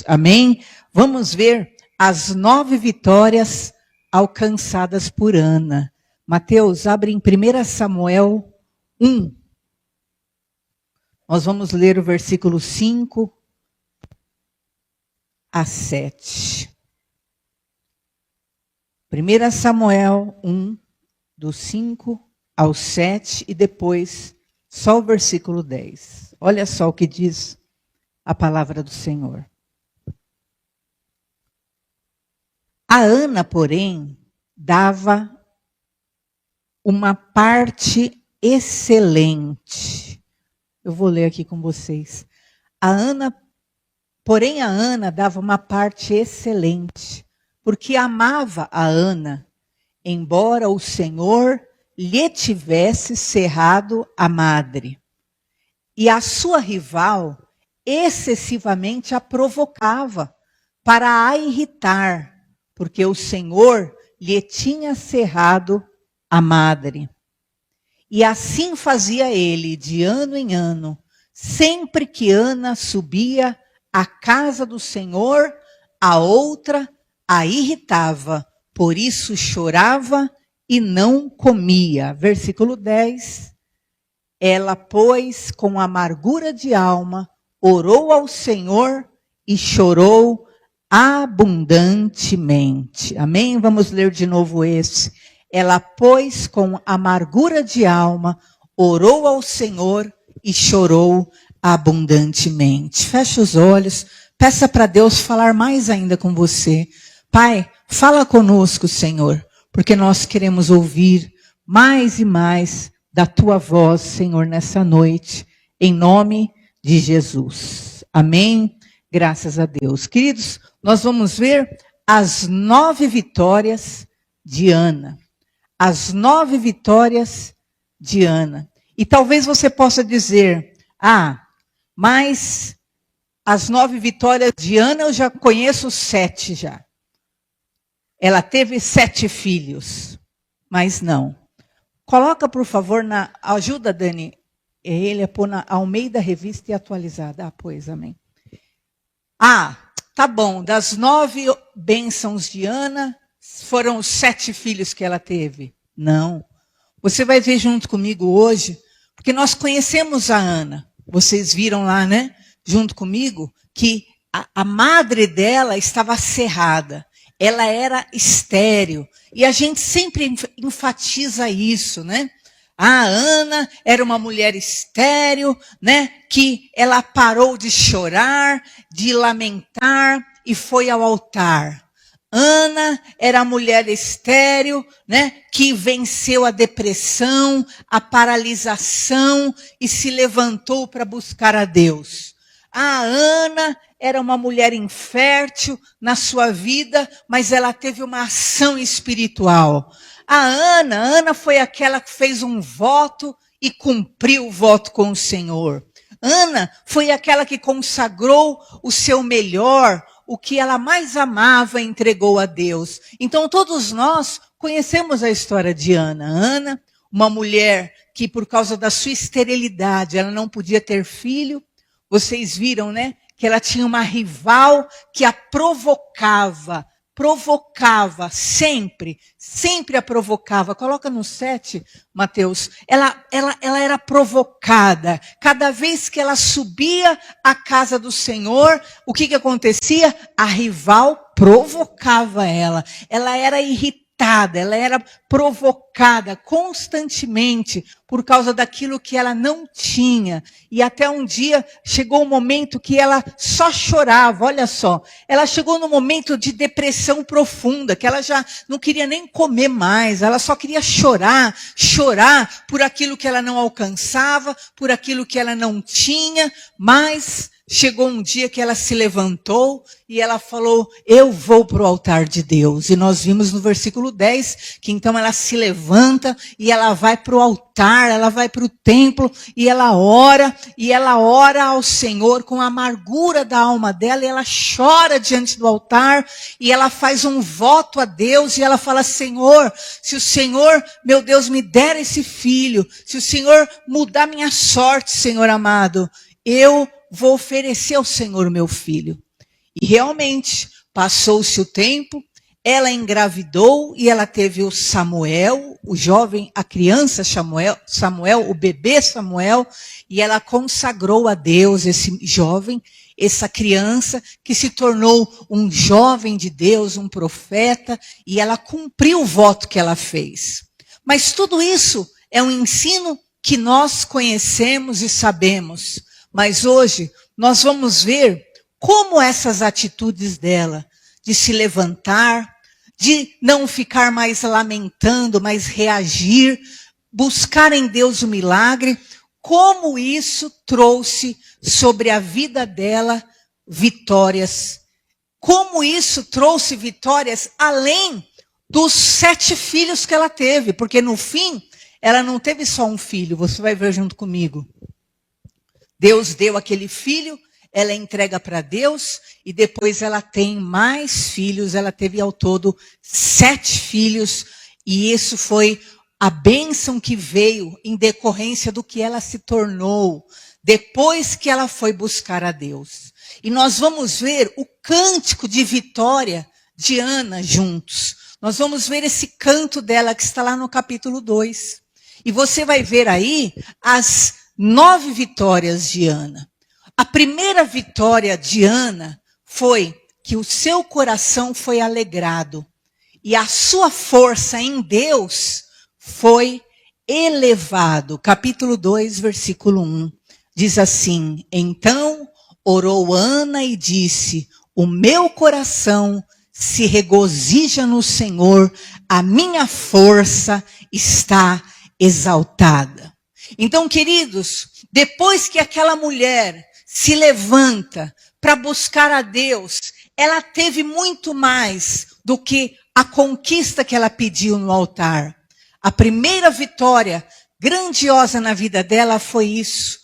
Jesus. Amém? Vamos ver as 9 vitórias alcançadas por Ana. Mateus, abre em 1 Samuel 1. Nós vamos ler o versículo 5 a 7. 1 Samuel 1, do 5 ao 7, e depois só o versículo 10. Olha só o que diz a palavra do Senhor. A Ana, porém, dava uma parte excelente. Eu vou ler aqui com vocês. Porém, a Ana dava uma parte excelente, porque amava a Ana, embora o Senhor lhe tivesse cerrado a madre. E a sua rival excessivamente a provocava para a irritar, porque o Senhor lhe tinha cerrado a madre. E assim fazia ele de ano em ano, sempre que Ana subia à casa do Senhor, a outra a irritava, por isso chorava e não comia. Versículo 10. Ela, pois, com amargura de alma, orou ao Senhor e chorou abundantemente. Amém? Vamos ler de novo esse. Ela, pois, com amargura de alma, orou ao Senhor e chorou abundantemente. Feche os olhos, peça para Deus falar mais ainda com você. Pai, fala conosco, Senhor, porque nós queremos ouvir mais e mais da tua voz, Senhor, nessa noite, em nome de Jesus. Amém? Graças a Deus. Queridos, nós vamos ver as 9 vitórias de Ana. As 9 vitórias de Ana. E talvez você possa dizer, mas as 9 vitórias de Ana eu já conheço 7 já. Ela teve 7 filhos, mas não. Coloca, por favor, ajuda, Dani, ele a pôr na Almeida Revista e Atualizada. Pois, amém. Tá bom, das 9 bênçãos de Ana, foram os 7 filhos que ela teve. Não. Você vai ver junto comigo hoje, porque nós conhecemos a Ana. Vocês viram lá, né? Junto comigo, que a madre dela estava cerrada. Ela era estéril. E a gente sempre enfatiza isso, né? A Ana era uma mulher estéril, né? Que ela parou de chorar, de lamentar e foi ao altar. Ana era a mulher estéril, né? Que venceu a depressão, a paralisação e se levantou para buscar a Deus. A Ana era uma mulher infértil na sua vida, mas ela teve uma ação espiritual. A Ana foi aquela que fez um voto e cumpriu o voto com o Senhor. Ana foi aquela que consagrou o seu melhor, o que ela mais amava e entregou a Deus. Então todos nós conhecemos a história de Ana. Ana, uma mulher que por causa da sua esterilidade, ela não podia ter filho. Vocês viram, né? Que ela tinha uma rival que a provocava, sempre a provocava. Coloca no 7, Mateus. Ela era provocada. Cada vez que ela subia à casa do Senhor, o que acontecia? A rival provocava ela. Ela era irritada, ela era provocada constantemente por causa daquilo que ela não tinha. E até um dia chegou um momento que ela só chorava, olha só. Ela chegou num momento de depressão profunda, que ela já não queria nem comer mais, ela só queria chorar por aquilo que ela não alcançava, por aquilo que ela não tinha, mas chegou um dia que ela se levantou e ela falou, eu vou para o altar de Deus. E nós vimos no versículo 10, que então ela se levanta e ela vai para o altar, ela vai para o templo e ela ora ao Senhor com a amargura da alma dela e ela chora diante do altar e ela faz um voto a Deus e ela fala, Senhor, se o Senhor, meu Deus, me der esse filho, se o Senhor mudar minha sorte, Senhor amado, eu vou oferecer ao Senhor meu filho. E realmente, passou-se o tempo, ela engravidou e ela teve o Samuel, o jovem, a criança Samuel, o bebê Samuel, e ela consagrou a Deus esse jovem, essa criança que se tornou um jovem de Deus, um profeta, e ela cumpriu o voto que ela fez. Mas tudo isso é um ensino que nós conhecemos e sabemos. Mas hoje nós vamos ver como essas atitudes dela, de se levantar, de não ficar mais lamentando, mas reagir, buscar em Deus o milagre, como isso trouxe sobre a vida dela vitórias. Como isso trouxe vitórias além dos 7 filhos que ela teve. Porque no fim, ela não teve só um filho, você vai ver junto comigo. Deus deu aquele filho, ela entrega para Deus e depois ela tem mais filhos. Ela teve ao todo 7 filhos e isso foi a bênção que veio em decorrência do que ela se tornou depois que ela foi buscar a Deus. E nós vamos ver o cântico de vitória de Ana juntos. Nós vamos ver esse canto dela que está lá no capítulo 2. E você vai ver aí as 9 vitórias de Ana. A primeira vitória de Ana foi que o seu coração foi alegrado e a sua força em Deus foi elevado. Capítulo 2, versículo 1. Diz assim: então orou Ana e disse: o meu coração se regozija no Senhor, a minha força está exaltada. Então, queridos, depois que aquela mulher se levanta para buscar a Deus, ela teve muito mais do que a conquista que ela pediu no altar. A primeira vitória grandiosa na vida dela foi isso.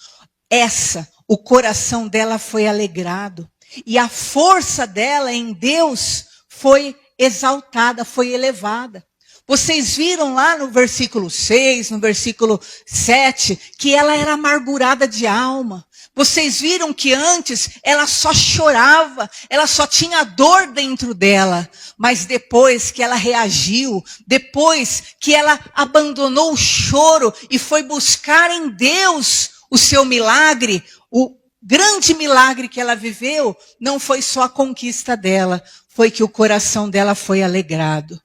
O coração dela foi alegrado. E a força dela em Deus foi exaltada, foi elevada. Vocês viram lá no versículo 6, no versículo 7, que ela era amargurada de alma. Vocês viram que antes ela só chorava, ela só tinha dor dentro dela. Mas depois que ela reagiu, depois que ela abandonou o choro e foi buscar em Deus o seu milagre, o grande milagre que ela viveu, não foi só a conquista dela, foi que o coração dela foi alegrado.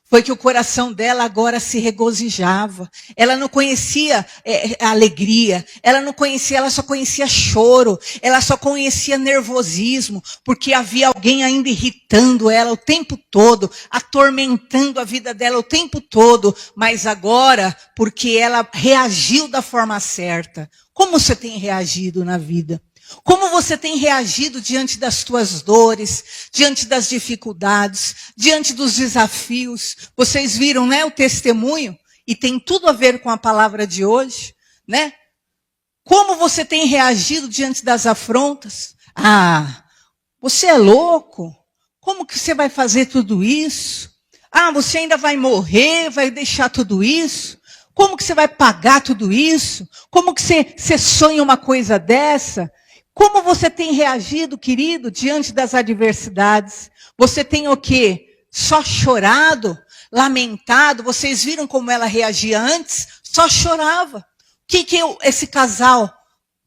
Foi que o coração dela agora se regozijava. Ela não conhecia alegria. Ela só conhecia choro. Ela só conhecia nervosismo. Porque havia alguém ainda irritando ela o tempo todo. Atormentando a vida dela o tempo todo. Mas agora, porque ela reagiu da forma certa. Como você tem reagido na vida? Como você tem reagido diante das tuas dores, diante das dificuldades, diante dos desafios? Vocês viram, né, o testemunho? E tem tudo a ver com a palavra de hoje, né? Como você tem reagido diante das afrontas? Ah, você é louco? Como que você vai fazer tudo isso? Ah, você ainda vai morrer, vai deixar tudo isso? Como que você vai pagar tudo isso? Como que você sonha uma coisa dessa? Como você tem reagido, querido, diante das adversidades? Você tem o quê? Só chorado, lamentado? Vocês viram como ela reagia antes? Só chorava. O que esse casal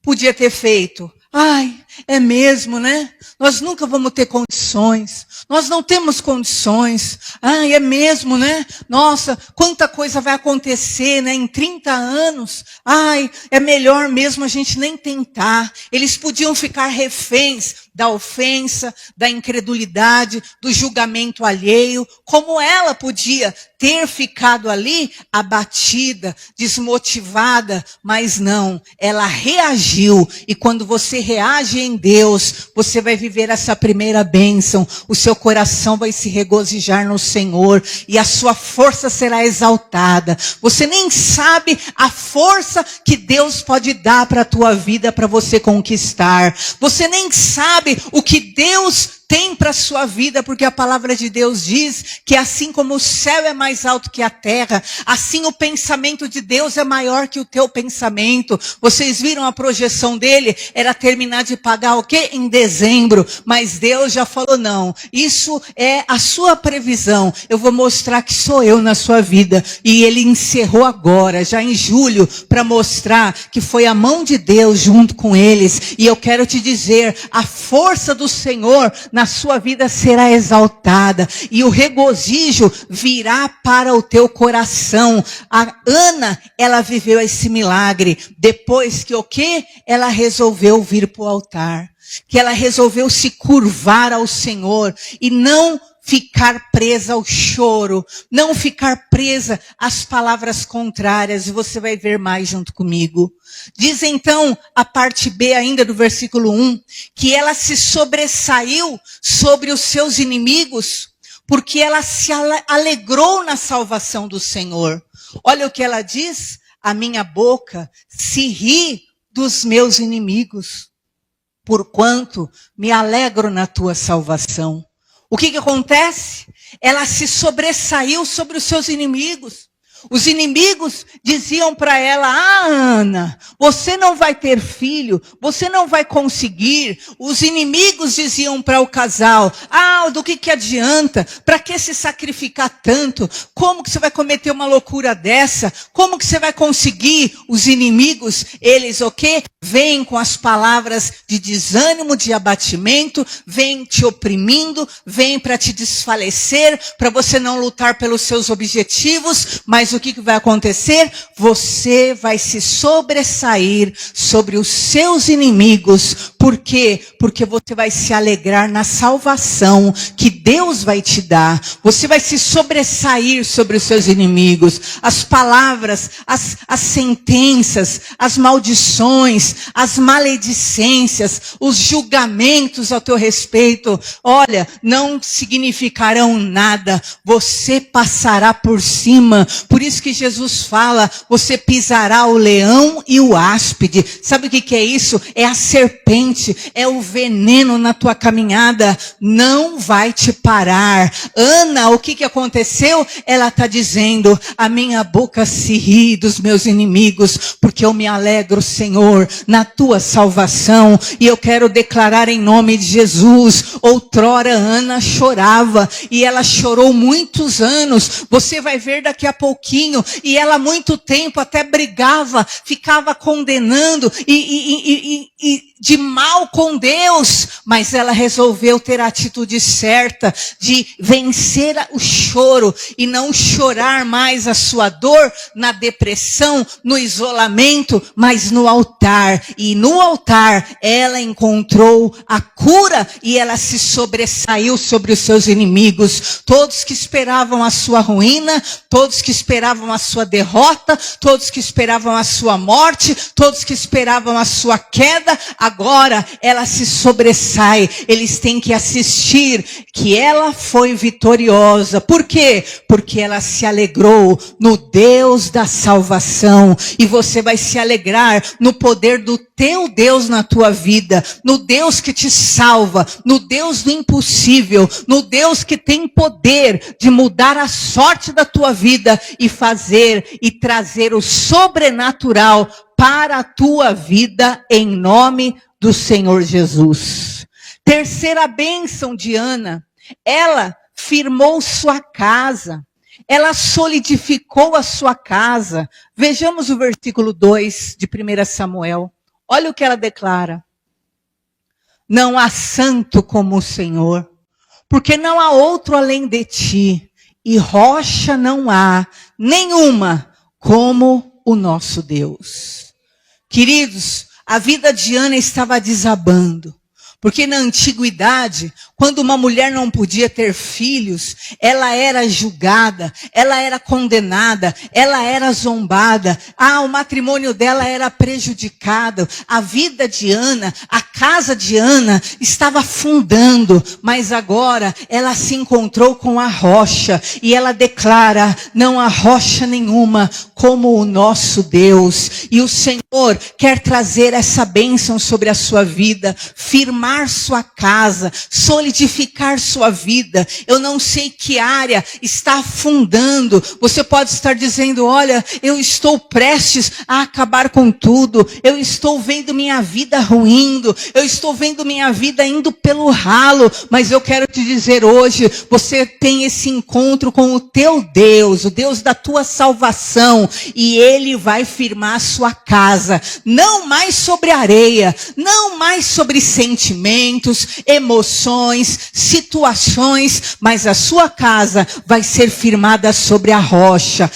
podia ter feito? Ai, é mesmo, né? Nós nunca vamos ter condições. Nós não temos condições. Ai, é mesmo, né? Nossa, quanta coisa vai acontecer, né? Em 30 anos. Ai, é melhor mesmo a gente nem tentar. Eles podiam ficar reféns da ofensa, da incredulidade, do julgamento alheio, como ela podia ter ficado ali abatida, desmotivada, mas não, ela reagiu. E quando você reage em Deus, você vai viver essa primeira bênção, o seu coração vai se regozijar no Senhor e a sua força será exaltada. Você nem sabe a força que Deus pode dar para a tua vida, para você conquistar. Você nem sabe o que Deus tem para a sua vida, porque a palavra de Deus diz que assim como o céu é mais alto que a terra, assim o pensamento de Deus é maior que o teu pensamento. Vocês viram a projeção dele? Era terminar de pagar o quê? Em dezembro. Mas Deus já falou, não, isso é a sua previsão. Eu vou mostrar que sou eu na sua vida. E ele encerrou agora, já em julho, para mostrar que foi a mão de Deus junto com eles. E eu quero te dizer, a força do Senhor na sua vida será exaltada. E o regozijo virá para o teu coração. A Ana, ela viveu esse milagre. Depois que o quê? Ela resolveu vir para o altar. Que ela resolveu se curvar ao Senhor. E não ficar presa ao choro, não ficar presa às palavras contrárias, e você vai ver mais junto comigo. Diz então, a parte B ainda do versículo 1, que ela se sobressaiu sobre os seus inimigos, porque ela se alegrou na salvação do Senhor. Olha o que ela diz, a minha boca se ri dos meus inimigos, porquanto me alegro na tua salvação. O que acontece? Ela se sobressaiu sobre os seus inimigos. Os inimigos diziam para ela, Ana, você não vai ter filho, você não vai conseguir. Os inimigos diziam para o casal, do que adianta? Para que se sacrificar tanto? Como que você vai cometer uma loucura dessa? Como que você vai conseguir? Os inimigos, eles o quê? Vêm com as palavras de desânimo, de abatimento, vêm te oprimindo, vêm para te desfalecer, para você não lutar pelos seus objetivos, mas o que vai acontecer? Você vai se sobressair sobre os seus inimigos. Por quê? Porque você vai se alegrar na salvação que Deus vai te dar. Você vai se sobressair sobre os seus inimigos. As palavras, as sentenças, as maldições, as maledicências, os julgamentos ao teu respeito, olha, não significarão nada. Você passará por cima. Por isso que Jesus fala, você pisará o leão e o áspide. Sabe o que é isso? É a serpente, é o veneno na tua caminhada. Não vai te parar. Ana, o que aconteceu? Ela está dizendo, a minha boca se ri dos meus inimigos, porque eu me alegro, Senhor, na tua salvação. E eu quero declarar em nome de Jesus, outrora Ana chorava, e ela chorou muitos anos. Você vai ver daqui a pouquinho, e ela muito tempo até brigava, ficava condenando e de mal com Deus, mas ela resolveu ter a atitude certa de vencer o choro e não chorar mais a sua dor na depressão, no isolamento, mas no altar. E no altar ela encontrou a cura e ela se sobressaiu sobre os seus inimigos. Todos que esperavam a sua ruína, todos que esperavam a sua derrota, todos que esperavam a sua morte, todos que esperavam a sua queda, agora ela se sobressai. Eles têm que assistir que ela foi vitoriosa. Por quê? Porque ela se alegrou no Deus da salvação. E você vai se alegrar no poder do teu Deus na tua vida, no Deus que te salva, no Deus do impossível, no Deus que tem poder de mudar a sorte da tua vida e fazer e trazer o sobrenatural para a tua vida em nome do Senhor Jesus. Terceira bênção de Ana, ela firmou sua casa, ela solidificou a sua casa. Vejamos o versículo 2 de 1 Samuel. Olha o que ela declara. Não há santo como o Senhor, porque não há outro além de ti, e rocha não há nenhuma como o nosso Deus. Queridos, a vida de Ana estava desabando. Porque na antiguidade, quando uma mulher não podia ter filhos, ela era julgada, ela era condenada, ela era zombada. O matrimônio dela era prejudicado. A vida de Ana, a casa de Ana estava afundando. Mas agora ela se encontrou com a rocha. E ela declara, não há rocha nenhuma como o nosso Deus. E o Senhor quer trazer essa bênção sobre a sua vida, firmar firmar sua casa, solidificar sua vida. Eu não sei que área está afundando. Você pode estar dizendo, olha, eu estou prestes a acabar com tudo. Eu estou vendo minha vida ruindo. Eu estou vendo minha vida indo pelo ralo. Mas eu quero te dizer hoje, você tem esse encontro com o teu Deus, o Deus da tua salvação. E Ele vai firmar sua casa. Não mais sobre areia, não mais sobre sentimentos, emoções, situações, mas a sua casa vai ser firmada sobre a rocha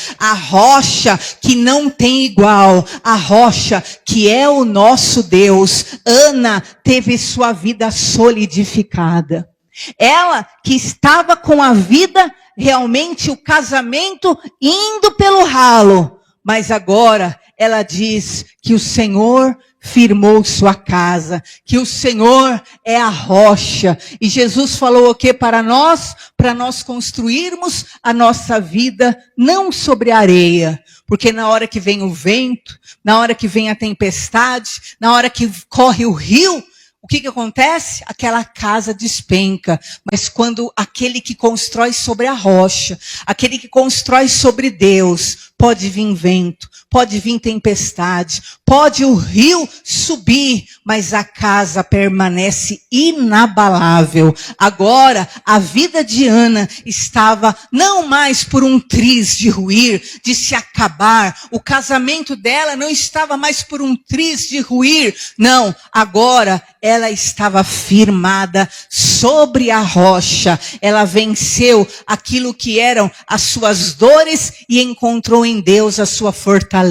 que não tem igual, a rocha que é o nosso Deus. Ana teve sua vida solidificada. Ela que estava com a vida, realmente o casamento indo pelo ralo, mas agora ela diz que o Senhor firmou sua casa, que o Senhor é a rocha. E Jesus falou o que para nós? Para nós construirmos a nossa vida não sobre areia. Porque na hora que vem o vento, na hora que vem a tempestade, na hora que corre o rio, o que acontece? Aquela casa despenca. Mas quando aquele que constrói sobre a rocha, aquele que constrói sobre Deus, pode vir vento, pode vir tempestade, pode o rio subir, mas a casa permanece inabalável. Agora, a vida de Ana estava não mais por um triz de ruir, de se acabar. O casamento dela não estava mais por um triz de ruir. Não, agora ela estava firmada sobre a rocha. Ela venceu aquilo que eram as suas dores e encontrou em Deus a sua fortaleza.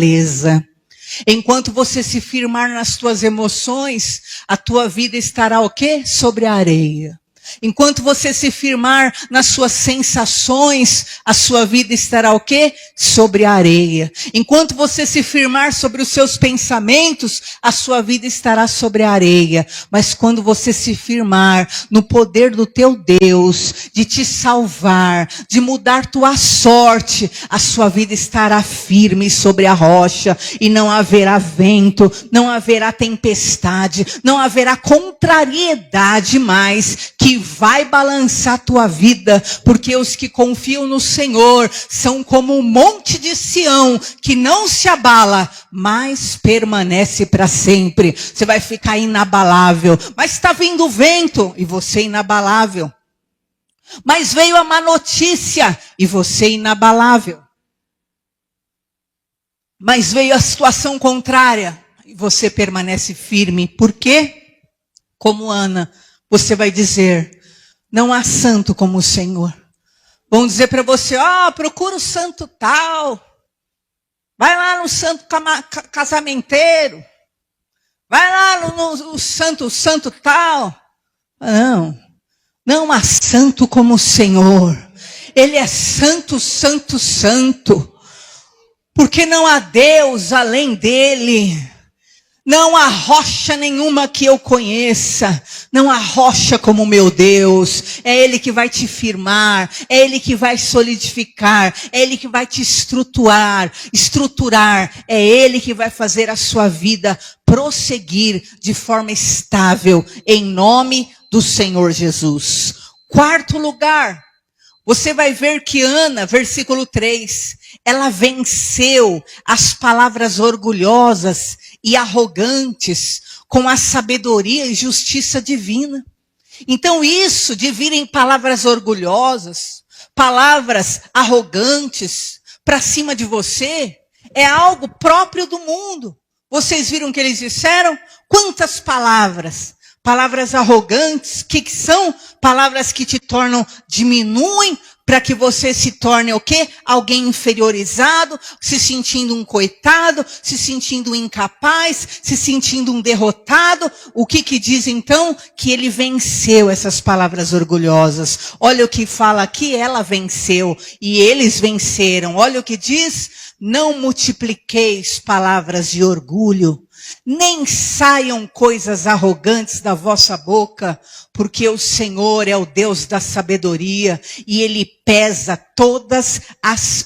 Enquanto você se firmar nas tuas emoções, a tua vida estará o quê? Sobre a areia. Enquanto você se firmar nas suas sensações, a sua vida estará o quê? Sobre a areia. Enquanto você se firmar sobre os seus pensamentos, a sua vida estará sobre a areia. Mas quando você se firmar no poder do teu Deus, de te salvar, de mudar tua sorte, a sua vida estará firme sobre a rocha. E não haverá vento, não haverá tempestade, não haverá contrariedade mais que vai balançar a tua vida, porque os que confiam no Senhor são como um monte de Sião, que não se abala, mas permanece para sempre. Você vai ficar inabalável, mas está vindo o vento, e você inabalável. Mas veio a má notícia, e você inabalável. Mas veio a situação contrária, e você permanece firme. Por quê? Como Ana, você vai dizer, não há santo como o Senhor. Vão dizer para você, procura o santo tal. Vai lá no santo casamenteiro. Vai lá no santo tal. Não há santo como o Senhor. Ele é santo, santo, santo. Porque não há Deus além dele. Não há rocha nenhuma que eu conheça. Não há rocha como meu Deus. É Ele que vai te firmar. É Ele que vai solidificar. É Ele que vai te estruturar. É Ele que vai fazer a sua vida prosseguir de forma estável. Em nome do Senhor Jesus. Quarto lugar. Você vai ver que Ana, versículo 3, ela venceu as palavras orgulhosas e arrogantes com a sabedoria e justiça divina. Então isso de virem palavras orgulhosas, palavras arrogantes para cima de você, é algo próprio do mundo. Vocês viram o que eles disseram? Quantas palavras? Palavras arrogantes, que são palavras que te tornam, diminuem, para que você se torne o quê? Alguém inferiorizado, se sentindo um coitado, se sentindo incapaz, se sentindo um derrotado. O que diz então? Que ele venceu essas palavras orgulhosas. Olha o que fala aqui, ela venceu e eles venceram. Olha o que diz, não multipliqueis palavras de orgulho. Nem saiam coisas arrogantes da vossa boca, porque o Senhor é o Deus da sabedoria e Ele pesa todas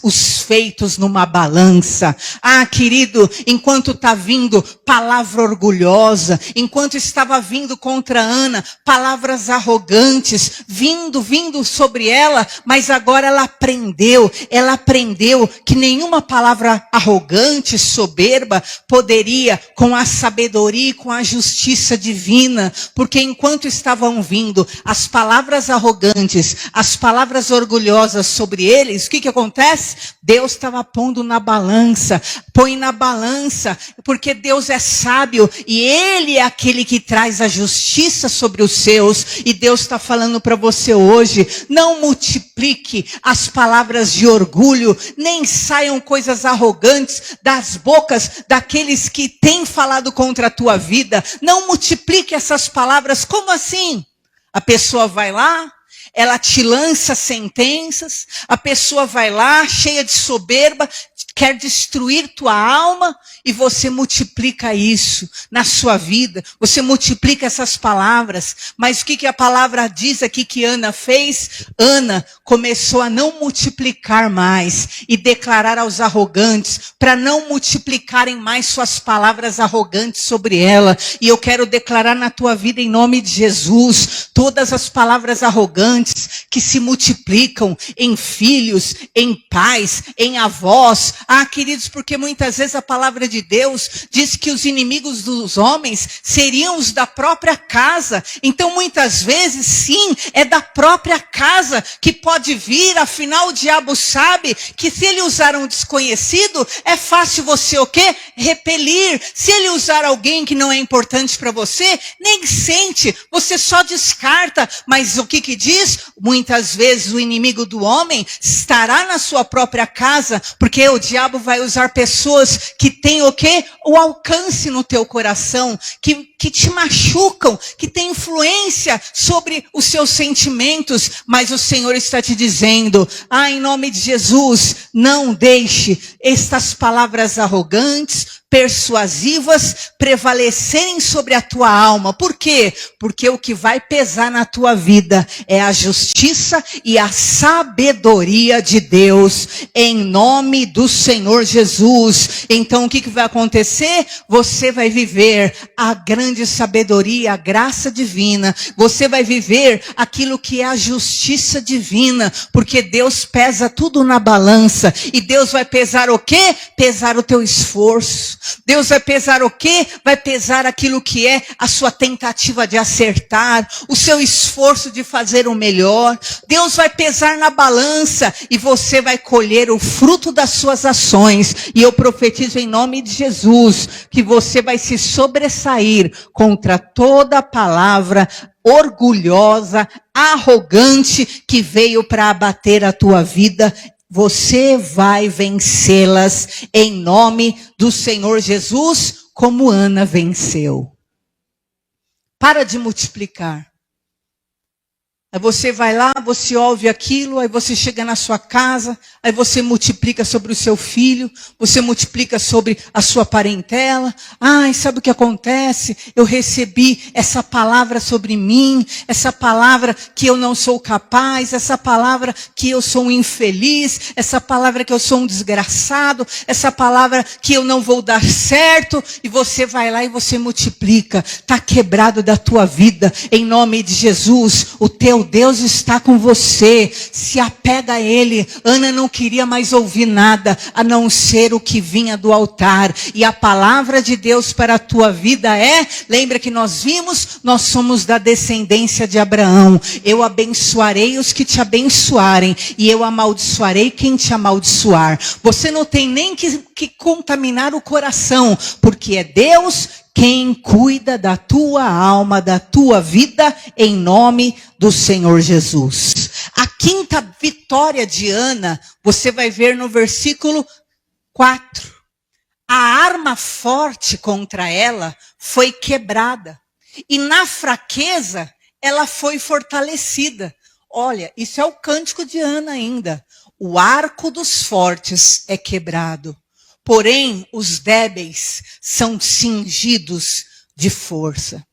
os feitos numa balança. Ah, querido, enquanto está vindo palavra orgulhosa, enquanto estava vindo contra Ana, palavras arrogantes, vindo sobre ela, mas agora ela aprendeu que nenhuma palavra arrogante, soberba, poderia, com a sabedoria e com a justiça divina, porque enquanto estavam vindo as palavras arrogantes, as palavras orgulhosas sobre eles, o que acontece? Deus estava pondo na balança, põe na balança, porque Deus é sábio e Ele é aquele que traz a justiça sobre os seus, e Deus está falando para você hoje, não multiplique as palavras de orgulho, nem saiam coisas arrogantes das bocas daqueles que têm falado contra a tua vida, não multiplique essas palavras. Como assim? A pessoa vai lá, ela te lança sentenças, a pessoa vai lá, cheia de soberba, quer destruir tua alma, e você multiplica isso na sua vida, você multiplica essas palavras. Mas o que a palavra diz aqui que Ana fez? Ana começou a não multiplicar mais e declarar aos arrogantes, para não multiplicarem mais suas palavras arrogantes sobre ela. E eu quero declarar na tua vida, em nome de Jesus, todas as palavras arrogantes que se multiplicam em filhos, em pais, em avós. Ah, queridos, porque muitas vezes a palavra de Deus diz que os inimigos dos homens seriam os da própria casa. Então muitas vezes, sim, é da própria casa que pode vir. Afinal, o diabo sabe que se ele usar um desconhecido, é fácil você o quê? Repelir. Se ele usar alguém que não é importante para você, nem sente, você só descarta. Mas o que diz? Muitas vezes o inimigo do homem estará na sua própria casa, porque o diabo vai usar pessoas que têm o quê? O alcance no teu coração, que te machucam, que têm influência sobre os seus sentimentos. Mas o Senhor está te dizendo, em nome de Jesus, não deixe estas palavras arrogantes, persuasivas, prevalecerem sobre a tua alma. Por quê? Porque o que vai pesar na tua vida é a justiça e a sabedoria de Deus, em nome do Senhor Jesus. Então o que vai acontecer? Você vai viver a grande sabedoria, a graça divina. Você vai viver aquilo que é a justiça divina, porque Deus pesa tudo na balança. E Deus vai pesar o quê? Pesar o teu esforço. Deus vai pesar o quê? Vai pesar aquilo que é a sua tentativa de acertar, o seu esforço de fazer o melhor. Deus vai pesar na balança e você vai colher o fruto das suas ações. E eu profetizo em nome de Jesus que você vai se sobressair contra toda palavra orgulhosa, arrogante que veio para abater a tua vida. Você vai vencê-las em nome do Senhor Jesus, como Ana venceu. Para de multiplicar. Aí você vai lá, você ouve aquilo, aí você chega na sua casa, aí você multiplica sobre o seu filho, você multiplica sobre a sua parentela. Sabe o que acontece? Eu recebi essa palavra sobre mim, essa palavra que eu não sou capaz, essa palavra que eu sou um infeliz, essa palavra que eu sou um desgraçado, essa palavra que eu não vou dar certo, e você vai lá e você multiplica. Está quebrado da tua vida, em nome de Jesus. O teu Deus está com você, se apega a Ele. Ana não queria mais ouvir nada, a não ser o que vinha do altar. E a palavra de Deus para a tua vida é, lembra que nós vimos, nós somos da descendência de Abraão. Eu abençoarei os que te abençoarem, e eu amaldiçoarei quem te amaldiçoar. Você não tem nem que contaminar o coração, porque é Deus quem cuida da tua alma, da tua vida, em nome do Senhor Jesus. A quinta vitória de Ana, você vai ver no versículo 4. A arma forte contra ela foi quebrada, e na fraqueza ela foi fortalecida. Olha, isso é o cântico de Ana ainda. O arco dos fortes é quebrado, porém os débeis são cingidos de força.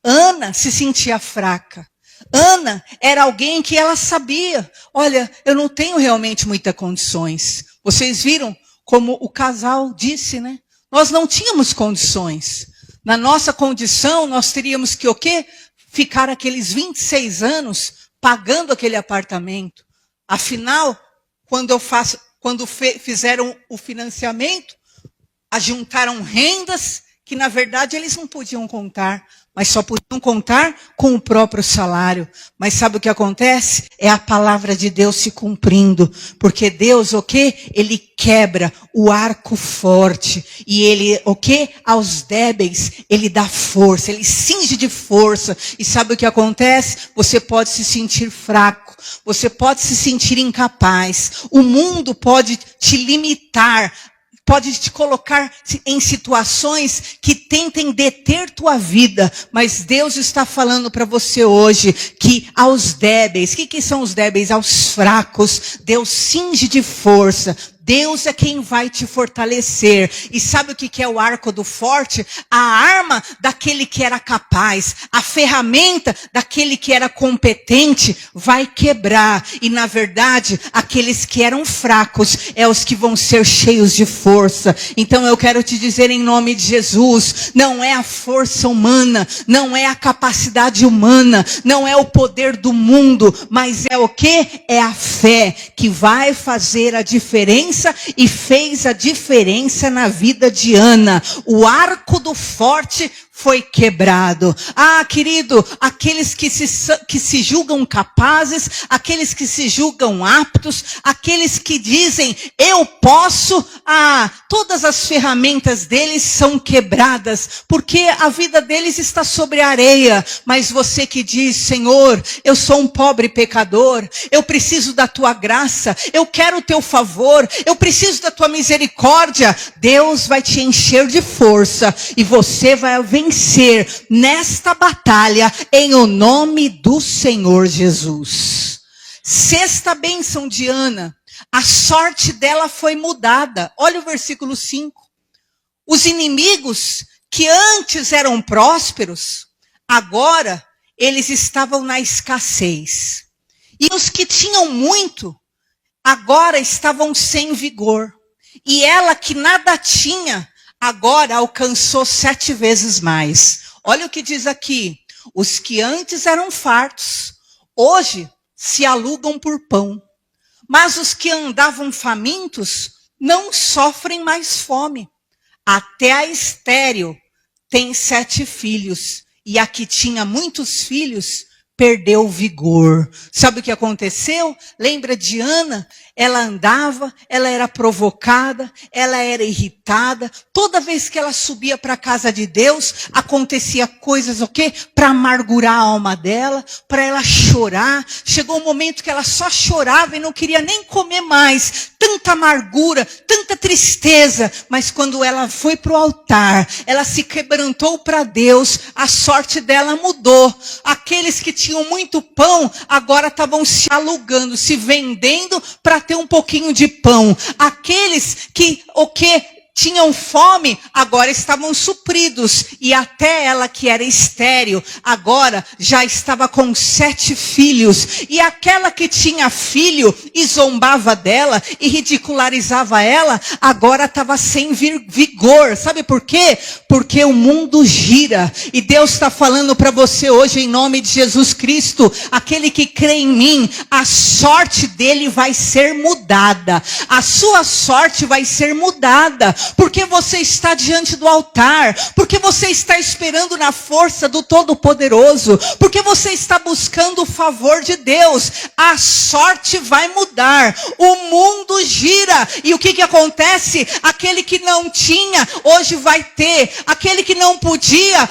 Ana se sentia fraca, Ana era alguém que ela sabia, olha, eu não tenho realmente muitas condições. Vocês viram como o casal disse, né? Nós não tínhamos condições. Na nossa condição, nós teríamos que o quê? Ficar aqueles 26 anos pagando aquele apartamento. Afinal, quando fizeram o financiamento, ajuntaram rendas que, na verdade, eles não podiam contar, mas só podiam contar com o próprio salário. Mas sabe o que acontece? É a palavra de Deus se cumprindo. Porque Deus, o quê? Ele quebra o arco forte. E ele, o quê? Aos débeis, ele dá força, ele cinge de força. E sabe o que acontece? Você pode se sentir fraco. Você pode se sentir incapaz. O mundo pode te limitar. Pode te colocar em situações que tentem deter tua vida. Mas Deus está falando para você hoje que aos débeis, o que são os débeis? Aos fracos, Deus cinge de força. Deus é quem vai te fortalecer. E sabe o que é o arco do forte? A arma daquele que era capaz. A ferramenta daquele que era competente vai quebrar. E na verdade, aqueles que eram fracos é os que vão ser cheios de força. Então eu quero te dizer em nome de Jesus, não é a força humana, não é a capacidade humana, não é o poder do mundo, mas é o quê? É a fé que vai fazer a diferença. E fez a diferença na vida de Ana. O arco do forte foi quebrado. Ah, querido, aqueles que se julgam capazes, aqueles que se julgam aptos, aqueles que dizem, eu posso, todas as ferramentas deles são quebradas, porque a vida deles está sobre a areia. Mas você que diz, Senhor, eu sou um pobre pecador, eu preciso da tua graça, eu quero o teu favor, eu preciso da tua misericórdia, Deus vai te encher de força e você vai vencer nesta batalha em o nome do Senhor Jesus. Sexta bênção de Ana, a sorte dela foi mudada. Olha o versículo 5. Os inimigos que antes eram prósperos, agora eles estavam na escassez. E os que tinham muito, agora estavam sem vigor. E ela que nada tinha, agora alcançou 7 vezes mais. Olha o que diz aqui. Os que antes eram fartos, hoje se alugam por pão. Mas os que andavam famintos, não sofrem mais fome. Até a estéril tem 7 filhos. E a que tinha muitos filhos, perdeu o vigor. Sabe o que aconteceu? Lembra de Ana? Ela andava, ela era provocada, ela era irritada. Toda vez que ela subia para a casa de Deus, acontecia coisas, o quê? Para amargurar a alma dela, para ela chorar. Chegou um momento que ela só chorava e não queria nem comer mais. Tanta amargura, tanta tristeza. Mas quando ela foi para o altar, ela se quebrantou para Deus, a sorte dela mudou. Aqueles que tinham muito pão, agora estavam se alugando, se vendendo para ter um pouquinho de pão. Aqueles que tinham fome, agora estavam supridos. E até ela que era estéril, agora já estava com 7 filhos. E aquela que tinha filho e zombava dela e ridicularizava ela, agora estava sem vigor. Sabe por quê? Porque o mundo gira. E Deus está falando para você hoje em nome de Jesus Cristo, aquele que crê em mim, a sorte dele vai ser mudada. A sua sorte vai ser mudada. Porque você está diante do altar, porque você está esperando na força do Todo-Poderoso, porque você está buscando o favor de Deus, a sorte vai mudar, o mundo gira, e o que acontece? Aquele que não tinha, hoje vai ter, aquele que não podia,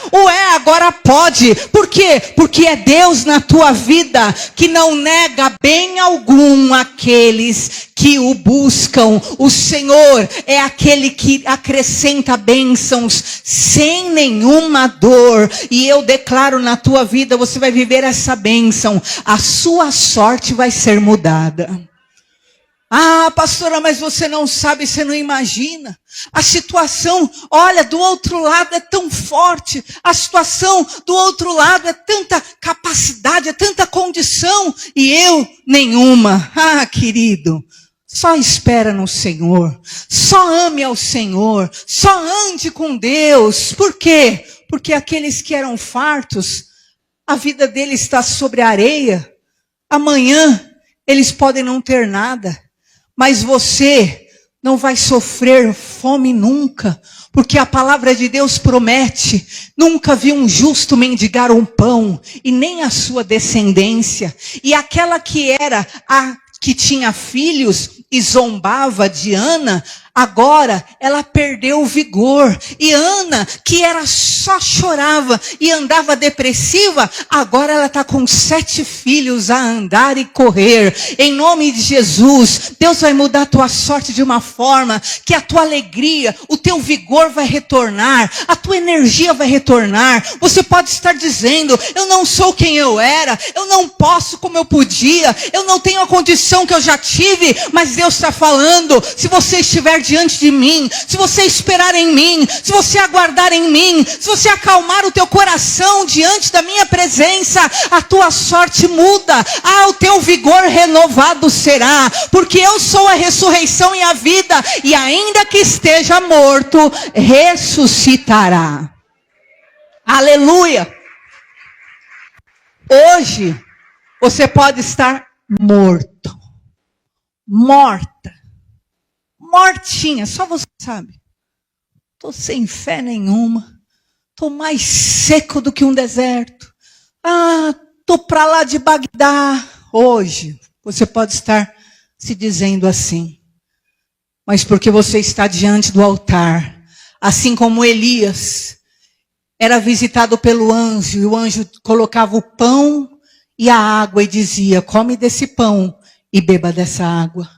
agora pode. Por quê? Porque é Deus na tua vida, que não nega bem algum aqueles que o buscam. O Senhor é aquele que acrescenta bênçãos sem nenhuma dor. E eu declaro na tua vida, você vai viver essa bênção. A sua sorte vai ser mudada. Ah, pastora, mas você não sabe, você não imagina. A situação, olha, do outro lado é tão forte. A situação do outro lado é tanta capacidade, é tanta condição. E eu, nenhuma. Ah, querido, só espera no Senhor. Só ame ao Senhor. Só ande com Deus. Por quê? Porque aqueles que eram fartos, a vida deles está sobre a areia. Amanhã, eles podem não ter nada. Mas você não vai sofrer fome nunca, porque a palavra de Deus promete, nunca vi um justo mendigar um pão, e nem a sua descendência. E aquela que era a que tinha filhos e zombava de Ana, agora ela perdeu o vigor. E Ana, que era só chorava e andava depressiva, agora ela está com 7 filhos a andar e correr. Em nome de Jesus, Deus vai mudar a tua sorte de uma forma que a tua alegria, o teu vigor vai retornar, a tua energia vai retornar. Você pode estar dizendo, eu não sou quem eu era, eu não posso como eu podia, eu não tenho a condição que eu já tive, mas Deus está falando, se você estiver diante de mim, se você esperar em mim, se você aguardar em mim, se você acalmar o teu coração diante da minha presença, a tua sorte muda, o teu vigor renovado será, porque eu sou a ressurreição e a vida, e ainda que esteja morto, ressuscitará. Aleluia! Hoje, você pode estar morto, morta, mortinha, só você sabe. Estou sem fé nenhuma, estou mais seco do que um deserto. Estou para lá de Bagdá. Hoje, você pode estar se dizendo assim, mas porque você está diante do altar, assim como Elias era visitado pelo anjo, e o anjo colocava o pão e a água e dizia, come desse pão e beba dessa água.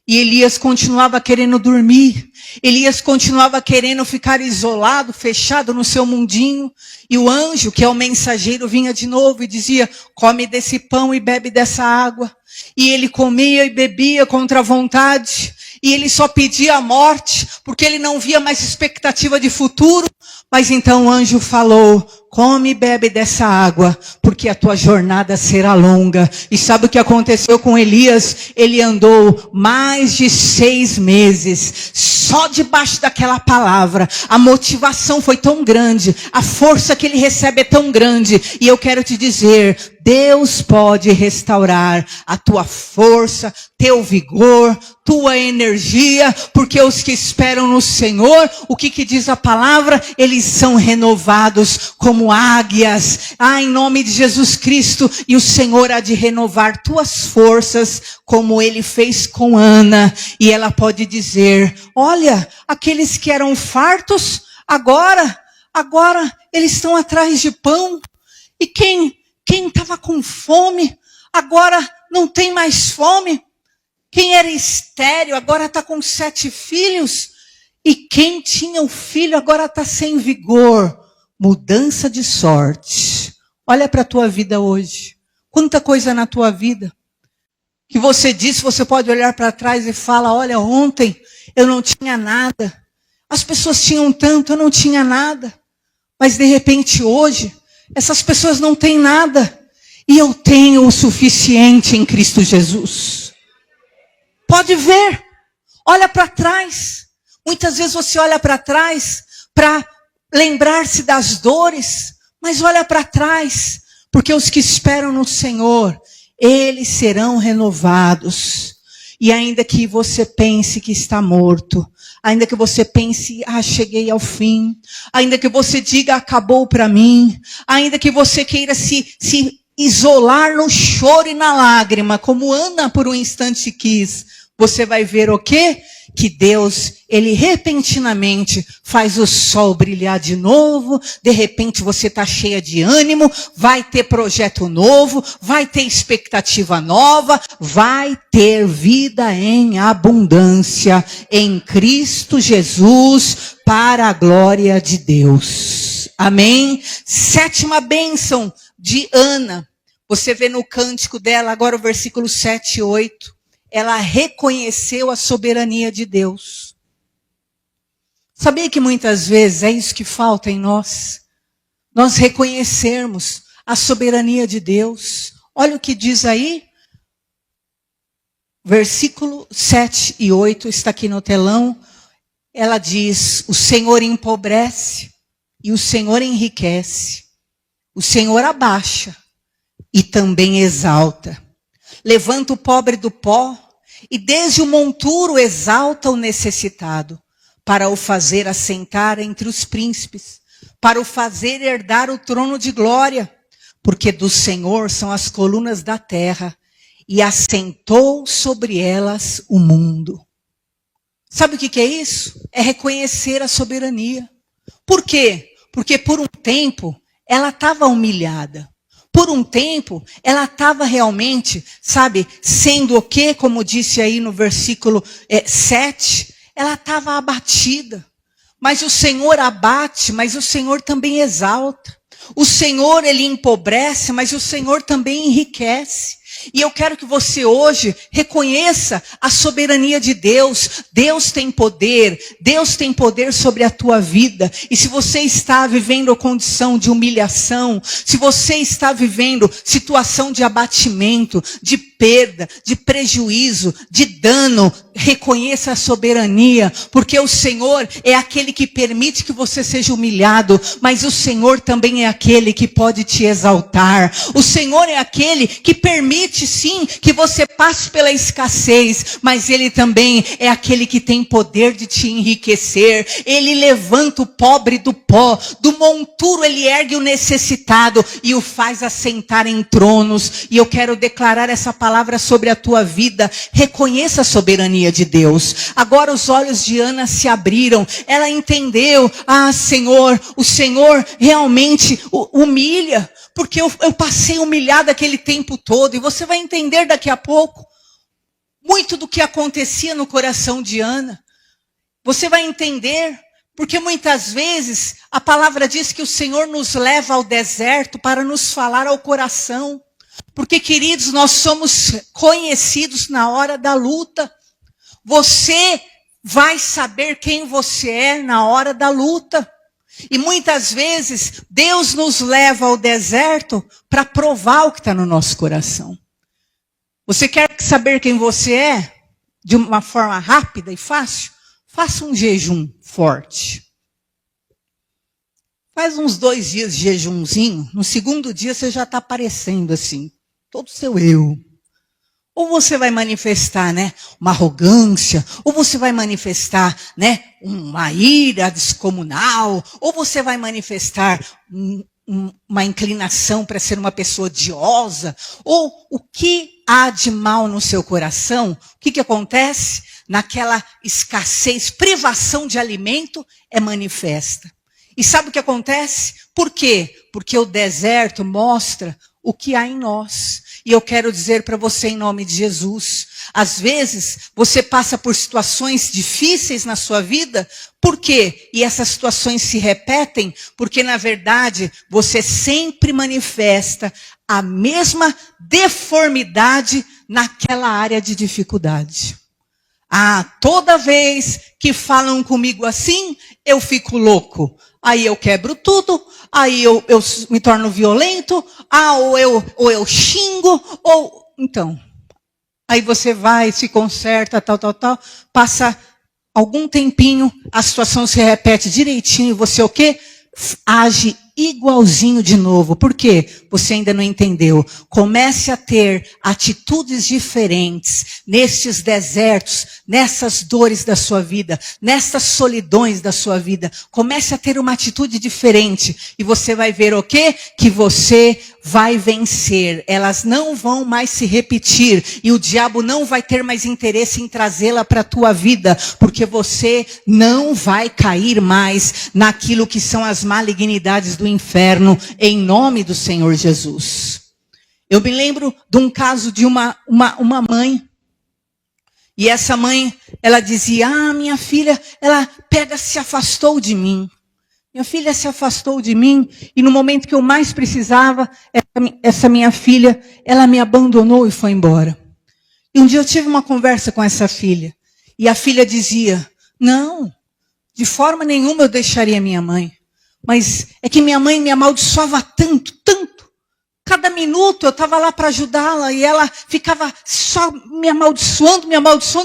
E Elias continuava querendo dormir. Elias continuava querendo ficar isolado, fechado no seu mundinho. E o anjo, que é o mensageiro, vinha de novo e dizia, come desse pão e bebe dessa água. E ele comia e bebia contra a vontade. E ele só pedia a morte, porque ele não via mais expectativa de futuro. Mas então o anjo falou, come e bebe dessa água, porque a tua jornada será longa. E sabe o que aconteceu com Elias? Ele andou mais de 6 meses, só debaixo daquela palavra. A motivação foi tão grande, a força que ele recebe é tão grande. E eu quero te dizer, Deus pode restaurar a tua força, teu vigor, tua energia, porque os que esperam no Senhor, o que diz a palavra? Eles são renovados como águias. Em nome de Jesus Cristo, e o Senhor há de renovar tuas forças, como Ele fez com Ana. E ela pode dizer, olha, aqueles que eram fartos, agora eles estão atrás de pão. E quem estava com fome, agora não tem mais fome. Quem era estéril, agora está com 7 filhos. E quem tinha o filho, agora está sem vigor. Mudança de sorte. Olha para a tua vida hoje. Quanta coisa na tua vida. Que você disse, você pode olhar para trás e falar, olha, ontem eu não tinha nada. As pessoas tinham tanto, eu não tinha nada. Mas de repente hoje, essas pessoas não têm nada. E eu tenho o suficiente em Cristo Jesus. Pode ver. Olha para trás. Muitas vezes você olha para trás para lembrar-se das dores. Mas olha para trás. Porque os que esperam no Senhor, eles serão renovados. E ainda que você pense que está morto, ainda que você pense, cheguei ao fim, ainda que você diga, acabou para mim, ainda que você queira se isolar no choro e na lágrima, como Ana por um instante quis, você vai ver o quê? Que Deus, Ele repentinamente faz o sol brilhar de novo, de repente você está cheia de ânimo, vai ter projeto novo, vai ter expectativa nova, vai ter vida em abundância em Cristo Jesus, para a glória de Deus. Amém? 7ª bênção de Ana. Você vê no cântico dela, agora o versículo 7 e 8. ela reconheceu a soberania de Deus. Sabia que muitas vezes é isso que falta em nós? Nós reconhecermos a soberania de Deus. Olha o que diz aí. Versículo 7 e 8 está aqui no telão. Ela diz: o Senhor empobrece e o Senhor enriquece. O Senhor abaixa e também exalta. Levanta o pobre do pó e desde o monturo exalta o necessitado, para o fazer assentar entre os príncipes, para o fazer herdar o trono de glória, porque do Senhor são as colunas da terra, e assentou sobre elas o mundo. Sabe o que é isso? É reconhecer a soberania. Por quê? Porque por um tempo ela estava humilhada. Por um tempo ela estava realmente, sabe, sendo o quê? Como disse aí no versículo 7, ela estava abatida. Mas o Senhor abate, mas o Senhor também exalta. O Senhor, ele empobrece, mas o Senhor também enriquece. E eu quero que você hoje reconheça a soberania de Deus. Deus tem poder sobre a tua vida. E se você está vivendo condição de humilhação, se você está vivendo situação de abatimento, de perda, de prejuízo, de dano, reconheça a soberania, porque o Senhor é aquele que permite que você seja humilhado, mas o Senhor também é aquele que pode te exaltar. O Senhor é aquele que permite sim que você passe pela escassez, mas Ele também é aquele que tem poder de te enriquecer. Ele levanta o pobre do pó, do monturo Ele ergue o necessitado e o faz assentar em tronos. E eu quero declarar essa palavra sobre a tua vida. Reconheça a soberania de Deus. Agora os olhos de Ana se abriram. Ela entendeu. Senhor, o Senhor realmente humilha. Porque eu passei humilhada aquele tempo todo. E você vai entender daqui a pouco muito do que acontecia no coração de Ana. Você vai entender. Porque muitas vezes a palavra diz que o Senhor nos leva ao deserto para nos falar ao coração. Porque, queridos, nós somos conhecidos na hora da luta. Você vai saber quem você é na hora da luta. E muitas vezes Deus nos leva ao deserto para provar o que está no nosso coração. Você quer saber quem você é? De uma forma rápida e fácil? Faça um jejum forte. Faz uns 2 dias de jejumzinho. No segundo dia você já está aparecendo assim. Todo o seu eu. Ou você vai manifestar, né, uma arrogância, ou você vai manifestar, né, uma ira descomunal, ou você vai manifestar uma inclinação para ser uma pessoa odiosa, ou o que há de mal no seu coração? O que acontece? Naquela escassez, privação de alimento é manifesta. E sabe o que acontece? Por quê? Porque o deserto mostra o que há em nós. E eu quero dizer para você em nome de Jesus, às vezes você passa por situações difíceis na sua vida, por quê? E essas situações se repetem, porque na verdade você sempre manifesta a mesma deformidade naquela área de dificuldade. Toda vez que falam comigo assim, eu fico louco. Aí eu quebro tudo, aí eu me torno violento, ou eu xingo, então. Aí você vai, se conserta, tal, passa algum tempinho, a situação se repete direitinho, e você o quê? Age igualzinho de novo. Por quê? Você ainda não entendeu. Comece a ter atitudes diferentes nestes desertos, nessas dores da sua vida, nessas solidões da sua vida. Comece a ter uma atitude diferente e você vai ver o quê? Que você vai vencer. Elas não vão mais se repetir e o diabo não vai ter mais interesse em trazê-la para a tua vida, porque você não vai cair mais naquilo que são as malignidades do inferno, em nome do Senhor Jesus. Eu me lembro de um caso de uma mãe. E essa mãe, ela dizia, minha filha, ela se afastou de mim. Minha filha se afastou de mim e no momento que eu mais precisava, essa minha filha, ela me abandonou e foi embora. E um dia eu tive uma conversa com essa filha. E a filha dizia, não, de forma nenhuma eu deixaria minha mãe. Mas é que minha mãe me amaldiçoava tanto, tanto. Cada minuto eu estava lá para ajudá-la e ela ficava só me amaldiçoando,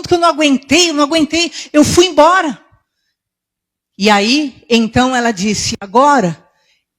que eu não aguentei. Eu fui embora. E aí, então ela disse, agora,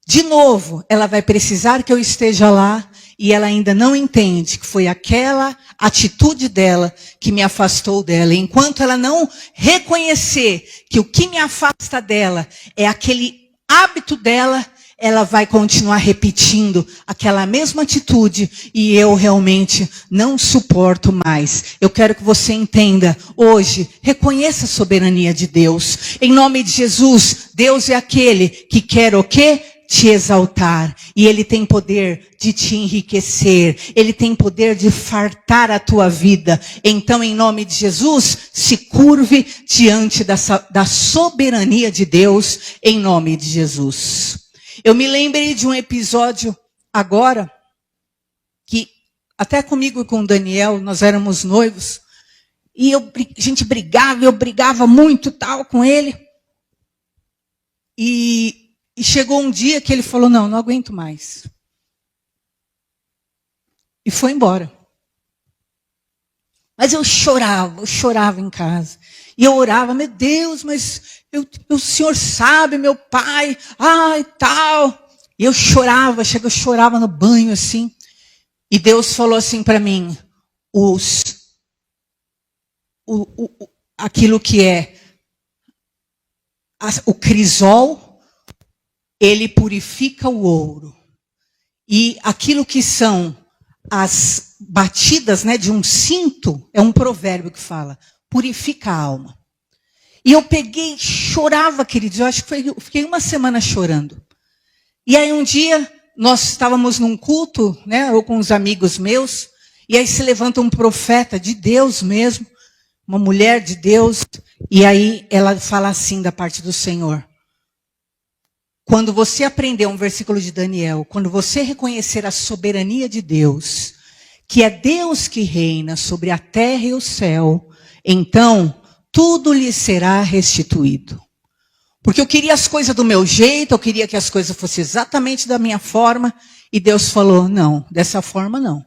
de novo, ela vai precisar que eu esteja lá. E ela ainda não entende que foi aquela atitude dela que me afastou dela. Enquanto ela não reconhecer que o que me afasta dela é aquele hábito dela, ela vai continuar repetindo aquela mesma atitude e eu realmente não suporto mais. Eu quero que você entenda hoje, reconheça a soberania de Deus. Em nome de Jesus, Deus é aquele que quer o quê? Te exaltar. E Ele tem poder de te enriquecer. Ele tem poder de fartar a tua vida. Então, em nome de Jesus, se curve diante da soberania de Deus, em nome de Jesus. Eu me lembrei de um episódio agora, que até comigo e com o Daniel, nós éramos noivos, e a gente brigava, eu brigava muito tal com ele. E chegou um dia que ele falou, não aguento mais. E foi embora. Mas eu chorava em casa. E eu orava, meu Deus, mas o Senhor sabe, meu pai, e tal. E eu chorava no banho assim. E Deus falou assim para mim, aquilo que é o crisol, ele purifica o ouro. E aquilo que são as batidas, né, de um cinto, é um provérbio que fala, purifica a alma. E eu peguei, chorava, queridos, eu acho que eu fiquei uma semana chorando. E aí um dia, nós estávamos num culto, né, ou com uns amigos meus, e aí se levanta um profeta de Deus mesmo, uma mulher de Deus, e aí ela fala assim da parte do Senhor. Quando você aprender um versículo de Daniel, quando você reconhecer a soberania de Deus, que é Deus que reina sobre a terra e o céu, então tudo lhe será restituído. Porque eu queria as coisas do meu jeito, eu queria que as coisas fossem exatamente da minha forma, e Deus falou, não, dessa forma não.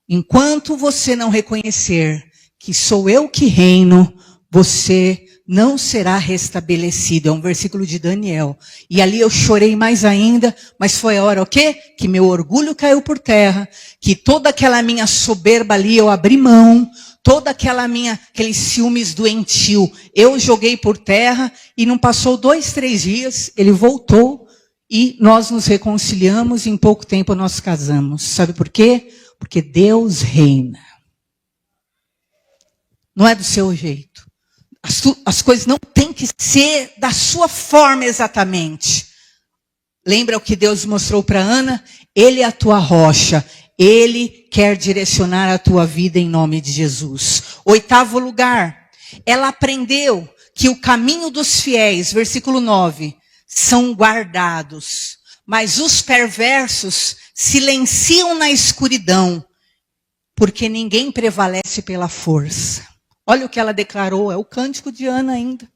Enquanto você não reconhecer que sou eu que reino, você não será restabelecido. É um versículo de Daniel. E ali eu chorei mais ainda, mas foi a hora o quê? Que meu orgulho caiu por terra, que toda aquela minha soberba ali eu abri mão, toda aqueles ciúmes doentio, eu joguei por terra, e não passou 2, 3 dias, ele voltou, e nós nos reconciliamos, e em pouco tempo nós casamos. Sabe por quê? Porque Deus reina. Não é do seu jeito. As coisas não têm que ser da sua forma exatamente. Lembra o que Deus mostrou para Ana? Ele é a tua rocha. Ele quer direcionar a tua vida em nome de Jesus. 8º lugar. Ela aprendeu que o caminho dos fiéis, versículo 9, são guardados. Mas os perversos silenciam na escuridão, porque ninguém prevalece pela força. Olha o que ela declarou, é o cântico de Ana ainda.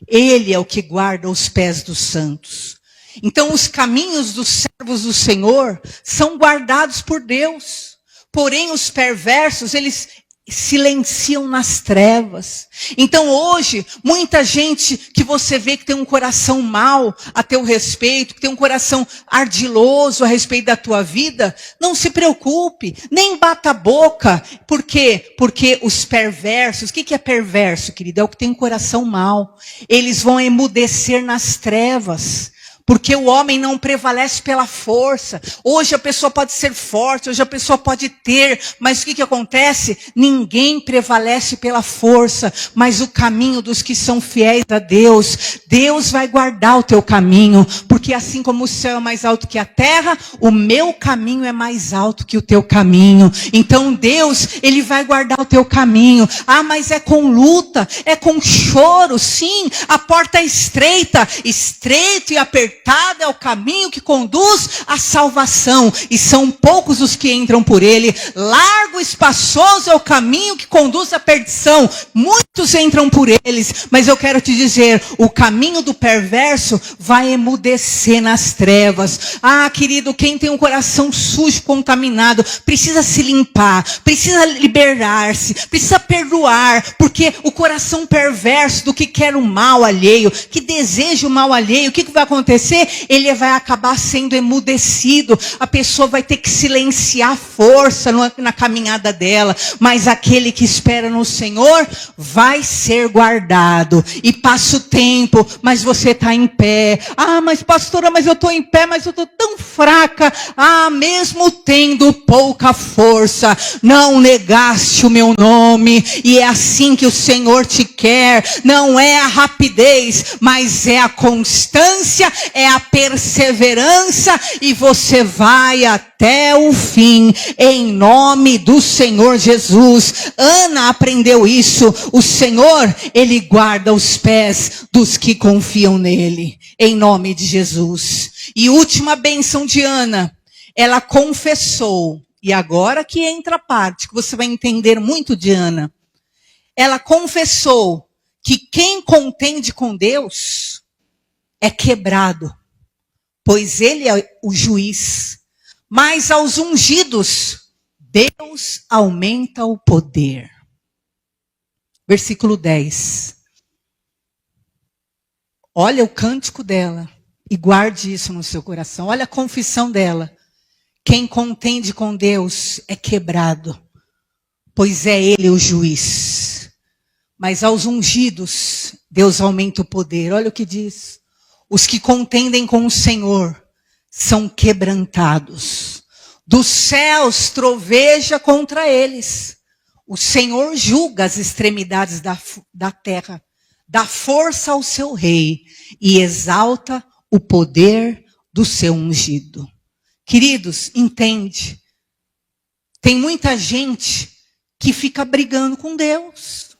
Ele é o que guarda os pés dos santos. Então os caminhos dos servos do Senhor são guardados por Deus. Porém os perversos, eles silenciam nas trevas. Então hoje, muita gente que você vê que tem um coração mau a teu respeito, que tem um coração ardiloso a respeito da tua vida, não se preocupe, nem bata a boca. Por quê? Porque os perversos, o que é perverso, querido? É o que tem um coração mau. Eles vão emudecer nas trevas. Porque o homem não prevalece pela força. Hoje a pessoa pode ser forte, hoje a pessoa pode ter, mas o que acontece? Ninguém prevalece pela força, mas o caminho dos que são fiéis a Deus, Deus vai guardar o teu caminho, porque assim como o céu é mais alto que a terra, o meu caminho é mais alto que o teu caminho. Então Deus, Ele vai guardar o teu caminho. Mas é com luta, é com choro, sim, a porta é estreita, estreito e apertado apertado é o caminho que conduz à salvação, e são poucos os que entram por ele. Largo e espaçoso é o caminho que conduz à perdição, muitos entram por eles. Mas eu quero te dizer, o caminho do perverso vai emudecer nas trevas. Ah, querido, quem tem um coração sujo, contaminado, precisa se limpar, precisa liberar-se, precisa perdoar, porque o coração perverso do que quer o mal alheio, que deseja o mal alheio, o que vai acontecer? Ele vai acabar sendo emudecido, a pessoa vai ter que silenciar a força na caminhada dela, mas aquele que espera no Senhor vai ser guardado. E passa o tempo, mas você está em pé. Ah, mas pastora, mas eu estou em pé, mas eu estou tão fraca. Ah, mesmo tendo pouca força, não negaste o meu nome, e é assim que o Senhor te quer. Não é a rapidez, mas é a constância, é a perseverança, e você vai até o fim, em nome do Senhor Jesus. Ana aprendeu isso. O Senhor, Ele guarda os pés dos que confiam nele, em nome de Jesus. E última bênção de Ana, ela confessou, e agora que entra a parte que você vai entender muito de Ana. Ela confessou que quem contende com Deus é quebrado, pois ele é o juiz. Mas aos ungidos, Deus aumenta o poder. Versículo 10. Olha o cântico dela e guarde isso no seu coração. Olha a confissão dela. Quem contende com Deus é quebrado, pois é ele o juiz. Mas aos ungidos, Deus aumenta o poder. Olha o que diz. Os que contendem com o Senhor são quebrantados. Dos céus troveja contra eles. O Senhor julga as extremidades da terra. Dá força ao seu rei e exalta o poder do seu ungido. Queridos, entende. Tem muita gente que fica brigando com Deus.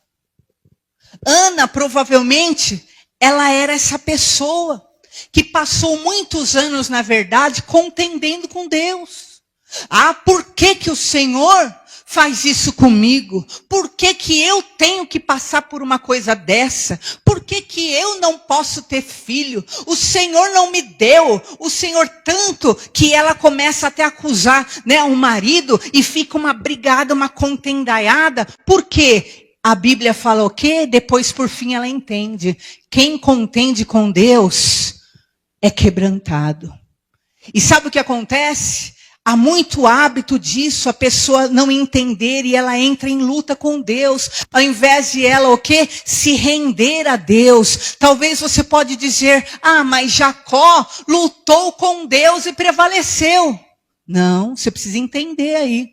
Ana, provavelmente, ela era essa pessoa que passou muitos anos, na verdade, contendendo com Deus. Ah, por que o Senhor faz isso comigo? Por que eu tenho que passar por uma coisa dessa? Por que eu não posso ter filho? O Senhor não me deu. O Senhor tanto que ela começa até a acusar, né, o marido, e fica uma brigada, uma contendaiada. Por quê? A Bíblia fala o quê? Depois, por fim, ela entende. Quem contende com Deus é quebrantado. E sabe o que acontece? Há muito hábito disso, a pessoa não entender, e ela entra em luta com Deus, ao invés de ela o quê? Se render a Deus. Talvez você pode dizer, ah, mas Jacó lutou com Deus e prevaleceu. Não, você precisa entender aí.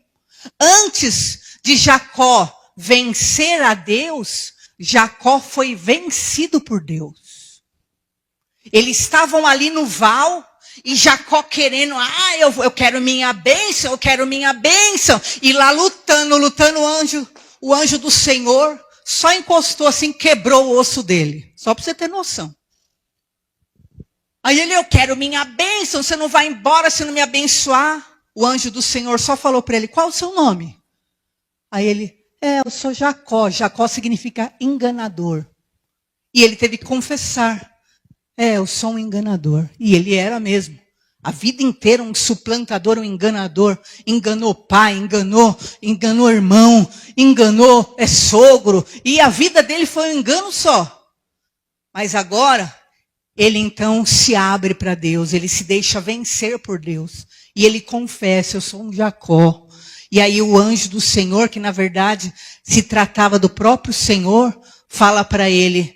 Antes de Jacó vencer a Deus, Jacó foi vencido por Deus. Eles estavam ali no val, e Jacó querendo, eu quero minha bênção, eu quero minha bênção. E lá lutando, o anjo do Senhor só encostou assim, quebrou o osso dele. Só para você ter noção. Aí ele, eu quero minha bênção, você não vai embora se não me abençoar. O anjo do Senhor só falou para ele, qual o seu nome? Aí ele, eu sou Jacó. Jacó significa enganador. E ele teve que confessar. Eu sou um enganador. E ele era mesmo. A vida inteira um suplantador, um enganador. Enganou pai, enganou irmão, enganou sogro. E a vida dele foi um engano só. Mas agora, ele então se abre para Deus. Ele se deixa vencer por Deus. E ele confessa, eu sou um Jacó. E aí o anjo do Senhor, que na verdade se tratava do próprio Senhor, fala para ele,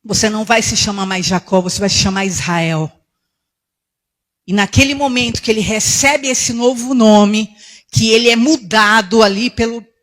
você não vai se chamar mais Jacó, você vai se chamar Israel. E naquele momento que ele recebe esse novo nome, que ele é mudado ali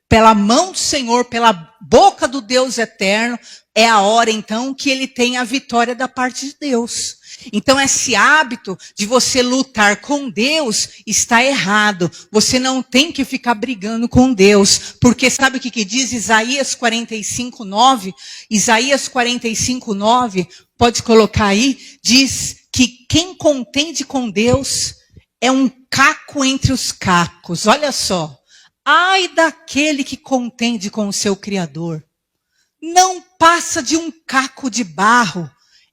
pela mão do Senhor, pela boca do Deus eterno, é a hora então que ele tem a vitória da parte de Deus. Então esse hábito de você lutar com Deus está errado. Você não tem que ficar brigando com Deus. Porque sabe o que diz Isaías 45:9? Isaías 45:9, pode colocar aí, diz que quem contende com Deus é um caco entre os cacos. Olha só. Ai daquele que contende com o seu Criador. Não passa de um caco de barro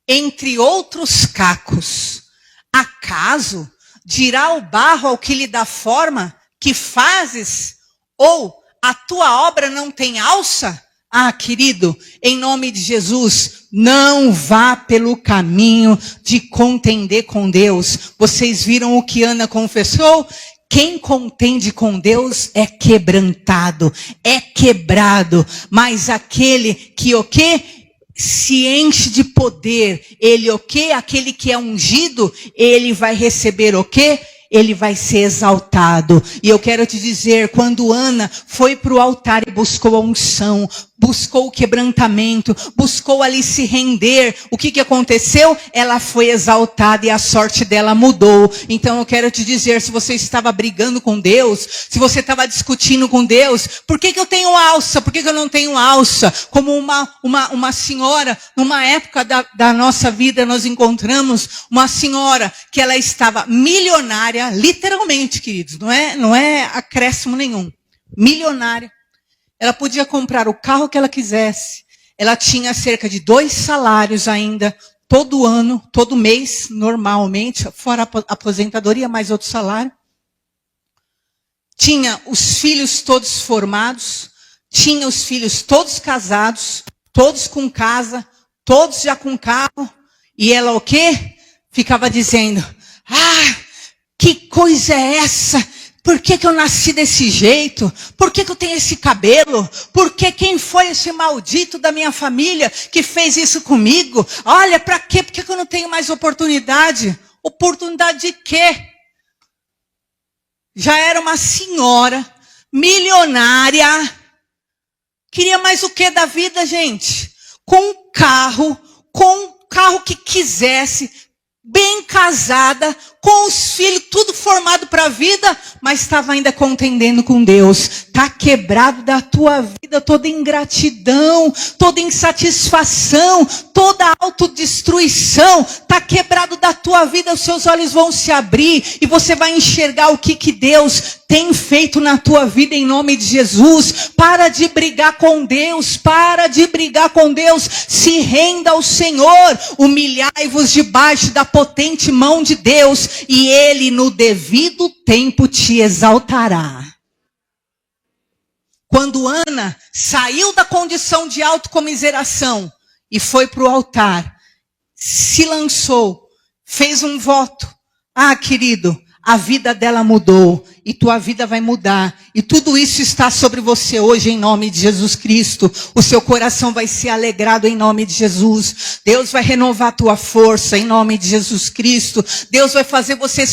entre outros cacos. Acaso dirá o barro ao que lhe dá forma, que fazes, ou a tua obra não tem alça? Ah, querido, em nome de Jesus, não vá pelo caminho de contender com Deus. Vocês viram o que Ana confessou? Quem contende com Deus é quebrantado, é quebrado. Mas aquele que o quê? Se enche de poder, ele o quê? Aquele que é ungido, ele vai receber o quê? Ele vai ser exaltado. E eu quero te dizer, quando Ana foi para o altar e buscou a unção, buscou o quebrantamento, buscou ali se render, o que aconteceu? Ela foi exaltada e a sorte dela mudou. Então eu quero te dizer, se você estava brigando com Deus, se você estava discutindo com Deus, por que eu tenho alça? Por que eu não tenho alça? Como uma senhora, numa época da nossa vida, nós encontramos uma senhora que ela estava milionária, literalmente, queridos, não é acréscimo nenhum, milionária. Ela podia comprar o carro que ela quisesse. Ela tinha cerca de 2 salários ainda, todo ano, todo mês, normalmente, fora a aposentadoria, mais outro salário. Tinha os filhos todos formados, tinha os filhos todos casados, todos com casa, todos já com carro. E ela o quê? Ficava dizendo, que coisa é essa? Por que eu nasci desse jeito? Por que eu tenho esse cabelo? Por que quem foi esse maldito da minha família que fez isso comigo? Olha, para quê? Por que eu não tenho mais oportunidade? Oportunidade de quê? Já era uma senhora, milionária. Queria mais o que da vida, gente? Com um carro que quisesse, bem casada, com os filhos, tudo formado para a vida, mas estava ainda contendendo com Deus. Está quebrado da tua vida toda ingratidão, toda insatisfação, toda autodestruição. Está quebrado da tua vida, os seus olhos vão se abrir e você vai enxergar o que Deus tem feito na tua vida em nome de Jesus. Para de brigar com Deus, para de brigar com Deus. Se renda ao Senhor, humilhai-vos debaixo da potente mão de Deus. E Ele no devido tempo te exaltará. Quando Ana saiu da condição de autocomiseração e foi para o altar, se lançou, fez um voto. Ah, querido, a vida dela mudou e tua vida vai mudar. E tudo isso está sobre você hoje em nome de Jesus Cristo. O seu coração vai ser alegrado em nome de Jesus. Deus vai renovar a tua força em nome de Jesus Cristo. Deus vai fazer você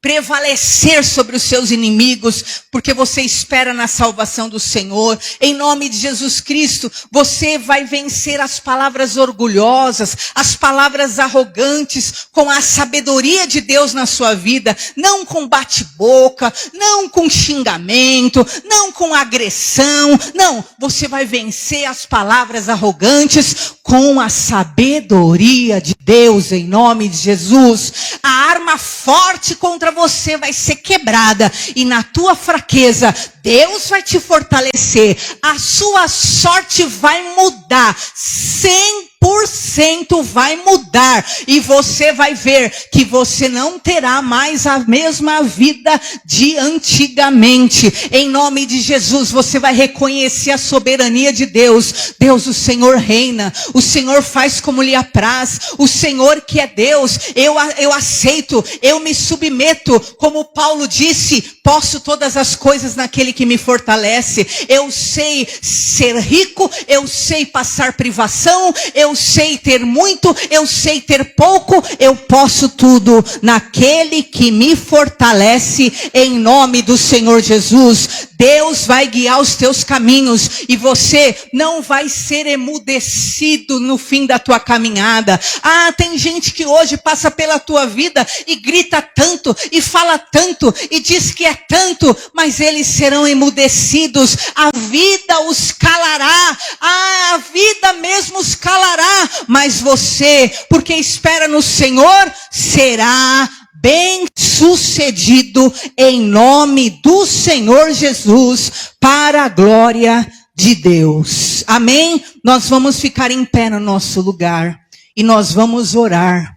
prevalecer sobre os seus inimigos, porque você espera na salvação do Senhor. Em nome de Jesus Cristo, você vai vencer as palavras orgulhosas, as palavras arrogantes, com a sabedoria de Deus na sua vida, não com bate-boca, não com xingamento, não com agressão, não, você vai vencer as palavras arrogantes com a sabedoria de Deus, em nome de Jesus. A arma forte contra você vai ser quebrada e na tua fraqueza Deus vai te fortalecer. A sua sorte vai mudar, 100% vai mudar e você vai ver que você não terá mais a mesma vida de antigamente. Em nome de Jesus, você vai reconhecer a soberania de Deus. Deus, o Senhor reina, o Senhor faz como lhe apraz, o Senhor que é Deus, eu aceito, eu me submeto, como Paulo disse, posso todas as coisas naquele que me fortalece. Eu sei ser rico, eu sei passar privação, eu sei ter muito, eu sei ter pouco, eu posso tudo naquele que me fortalece em nome do Senhor Jesus. Deus vai guiar os teus caminhos e você não vai ser emudecido no fim da tua caminhada. Ah, tem gente que hoje passa pela tua vida e grita tanto e fala tanto e diz que é tanto, mas eles serão emudecidos. A vida os calará. Ah, a vida mesmo os calará. sofrerá, mas você, porque espera no Senhor, será bem-sucedido em nome do Senhor Jesus, para a glória de Deus. Amém? Nós vamos ficar em pé no nosso lugar e nós vamos orar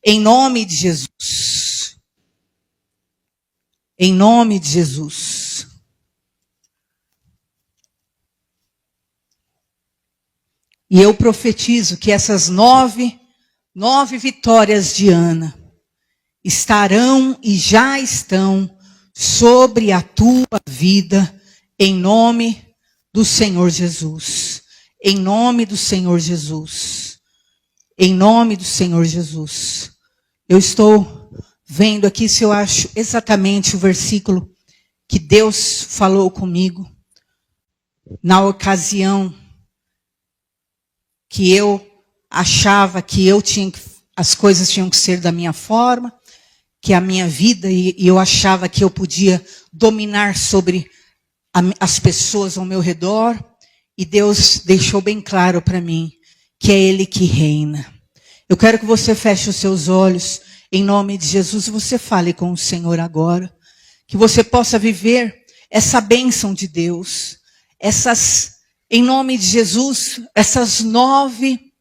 em nome de Jesus. Em nome de Jesus. E eu profetizo que essas nove vitórias de Ana estarão e já estão sobre a tua vida, em nome do Senhor Jesus. Em nome do Senhor Jesus. Em nome do Senhor Jesus. Eu estou vendo aqui se eu acho exatamente o versículo que Deus falou comigo na ocasião que eu achava que as coisas tinham que ser da minha forma, que a minha vida, e eu achava que eu podia dominar sobre as pessoas ao meu redor, e Deus deixou bem claro para mim que é Ele que reina. Eu quero que você feche os seus olhos, em nome de Jesus, e você fale com o Senhor agora, que você possa viver essa bênção de Deus, em nome de Jesus, essas nove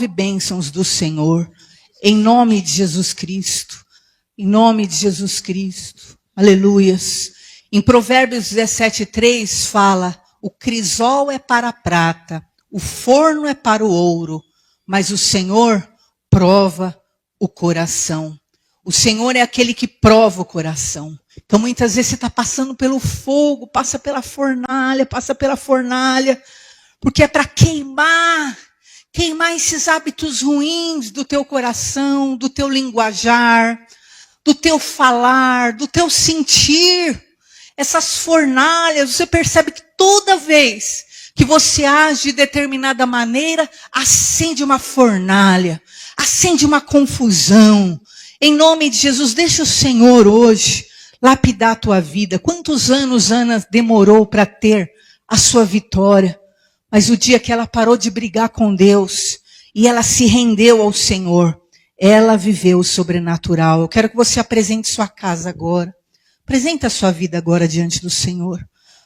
bênçãos do Senhor, em nome de Jesus Cristo, em nome de Jesus Cristo, aleluias. Em Provérbios 17:3 fala, o crisol é para a prata, o forno é para o ouro, mas o Senhor prova o coração. O Senhor é aquele que prova o coração. Então muitas vezes você está passando pelo fogo, passa pela fornalha, porque é para queimar esses hábitos ruins do teu coração, do teu linguajar, do teu falar, do teu sentir. Essas fornalhas, você percebe que toda vez que você age de determinada maneira, acende uma fornalha, acende uma confusão. Em nome de Jesus, deixa o Senhor hoje lapidar a tua vida. Quantos anos Ana demorou para ter a sua vitória? Mas o dia que ela parou de brigar com Deus e ela se rendeu ao Senhor, ela viveu o sobrenatural. Eu quero que você apresente sua casa agora. Apresenta a sua vida agora diante do Senhor.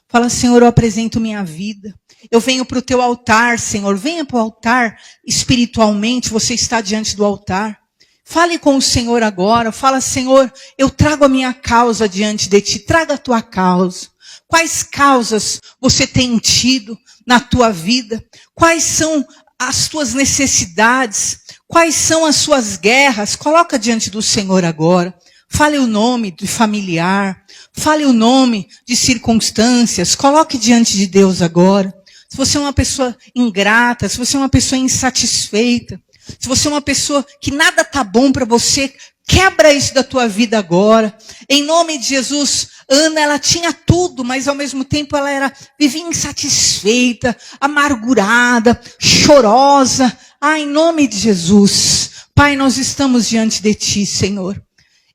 Fala, Senhor, eu apresento minha vida. Eu venho para o teu altar, Senhor. Venha para o altar espiritualmente. Você está diante do altar. Fale com o Senhor agora. Fala, Senhor, eu trago a minha causa diante de ti. Traga a tua causa. Quais causas você tem tido na tua vida? Quais são as tuas necessidades? Quais são as suas guerras? Coloca diante do Senhor agora. Fale o nome de familiar. Fale o nome de circunstâncias. Coloque diante de Deus agora. Se você é uma pessoa ingrata, se você é uma pessoa insatisfeita, se você é uma pessoa que nada está bom para você, quebra isso da tua vida agora. Em nome de Jesus, Ana, ela tinha tudo, mas ao mesmo tempo ela vivia insatisfeita, amargurada, chorosa. Em nome de Jesus, Pai, nós estamos diante de ti, Senhor.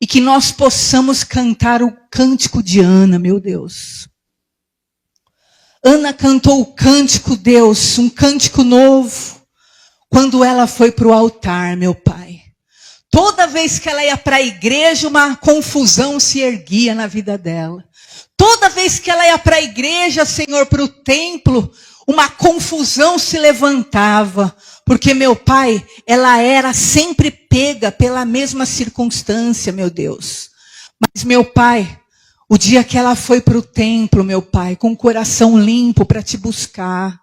E que nós possamos cantar o cântico de Ana, meu Deus. Ana cantou o cântico, Deus, um cântico novo, quando ela foi para o altar, meu Pai. Toda vez que ela ia para a igreja, uma confusão se erguia na vida dela. Toda vez que ela ia para a igreja, Senhor, para o templo, uma confusão se levantava. Porque, meu Pai, ela era sempre pega pela mesma circunstância, meu Deus. Mas, meu Pai, o dia que ela foi para o templo, meu Pai, com o coração limpo para te buscar.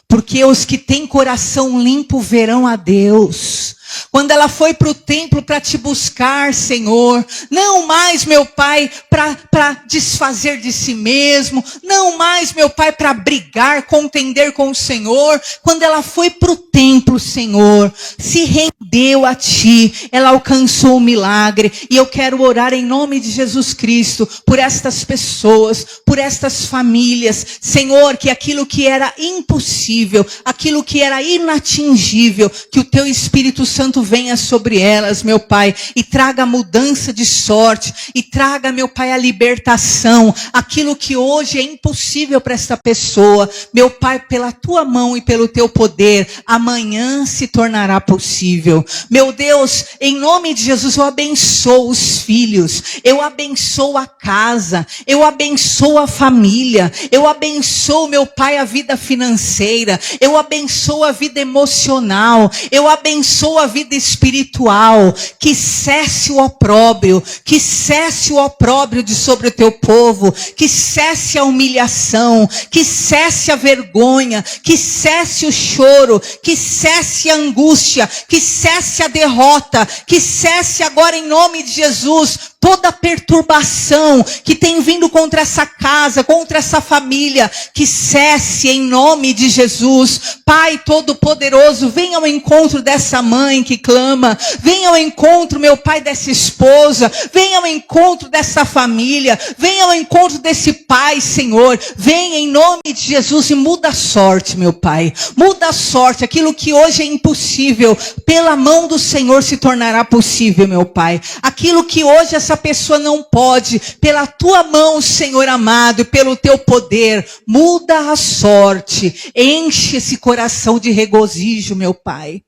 Porque os que têm coração limpo verão a Deus. Quando ela foi para o templo para te buscar, Senhor, não mais, meu Pai, para desfazer de si mesmo, não mais, meu Pai, para brigar, contender com o Senhor. Quando ela foi para o templo, Senhor, se rendeu a Ti, ela alcançou o milagre. E eu quero orar em nome de Jesus Cristo, por estas pessoas, por estas famílias, Senhor, que aquilo que era impossível, aquilo que era inatingível, que o Teu Espírito Santo Santo venha sobre elas, meu Pai, e traga mudança de sorte, e traga, meu Pai, a libertação, aquilo que hoje é impossível para esta pessoa, meu Pai, pela tua mão e pelo teu poder, amanhã se tornará possível. Meu Deus, em nome de Jesus, eu abençoo os filhos, eu abençoo a casa, eu abençoo a família, eu abençoo, meu Pai, a vida financeira, eu abençoo a vida emocional, eu abençoo a vida espiritual, que cesse o opróbrio, que cesse o opróbrio de sobre o teu povo, que cesse a humilhação, que cesse a vergonha, que cesse o choro, que cesse a angústia, que cesse a derrota, que cesse agora em nome de Jesus toda perturbação que tem vindo contra essa casa, contra essa família, que cesse em nome de Jesus. Pai Todo-Poderoso, venha ao encontro dessa mãe que clama, venha ao encontro, meu Pai, dessa esposa, venha ao encontro dessa família, venha ao encontro desse pai, Senhor, venha em nome de Jesus e muda a sorte, meu Pai, muda a sorte, aquilo que hoje é impossível, pela mão do Senhor se tornará possível, meu Pai, aquilo que hoje essa pessoa não pode, pela tua mão, Senhor amado, e pelo teu poder, muda a sorte, enche esse coração de regozijo, meu Pai.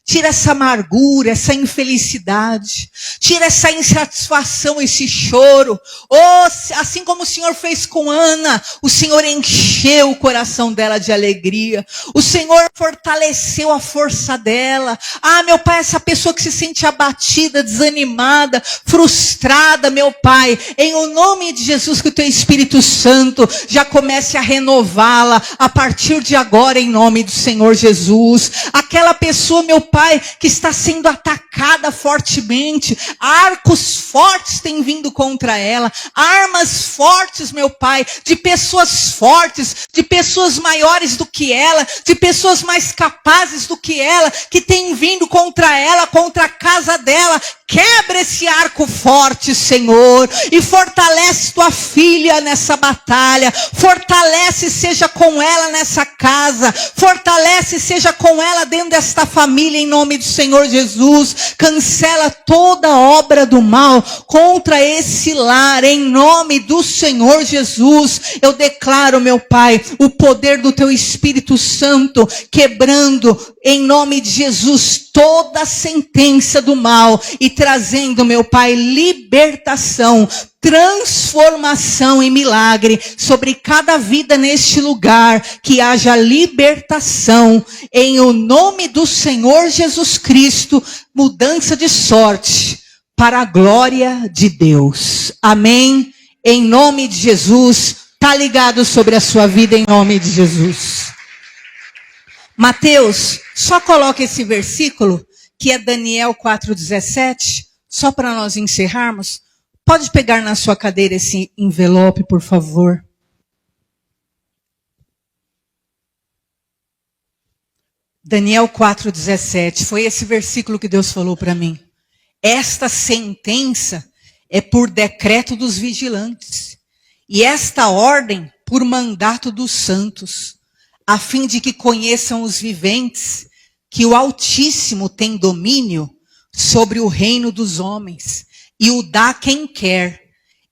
Tira essa amargura, essa infelicidade. Tira essa insatisfação, esse choro. Oh, assim como o Senhor fez com Ana, o Senhor encheu o coração dela de alegria. O Senhor fortaleceu a força dela. Ah, meu Pai, essa pessoa que se sente abatida, desanimada, frustrada, meu Pai, em o nome de Jesus, que o teu Espírito Santo já comece a renová-la a partir de agora, em nome do Senhor Jesus. Aquela pessoa, meu Pai, que está sendo atacada fortemente, arcos fortes têm vindo contra ela, armas fortes, meu Pai, de pessoas fortes, de pessoas maiores do que ela, de pessoas mais capazes do que ela, que têm vindo contra ela, contra a casa dela. Quebra esse arco forte, Senhor, e fortalece tua filha nessa batalha, fortalece, seja com ela nessa casa, fortalece, seja com ela dentro desta família, em nome do Senhor Jesus. Cancela toda obra do mal contra esse lar, em nome do Senhor Jesus. Eu declaro, meu Pai, o poder do teu Espírito Santo, quebrando, em nome de Jesus, toda a sentença do mal e trazendo, meu Pai, libertação, transformação e milagre sobre cada vida neste lugar, que haja libertação, em o nome do Senhor Jesus Cristo, mudança de sorte, para a glória de Deus. Amém? Em nome de Jesus, está ligado sobre a sua vida, em nome de Jesus. Mateus, só coloca esse versículo, que é Daniel 4,17, só para nós encerrarmos. Pode pegar na sua cadeira esse envelope, por favor. Daniel 4,17, foi esse versículo que Deus falou para mim. Esta sentença é por decreto dos vigilantes, e esta ordem por mandato dos santos, a fim de que conheçam os viventes que o Altíssimo tem domínio sobre o reino dos homens, e o dá quem quer,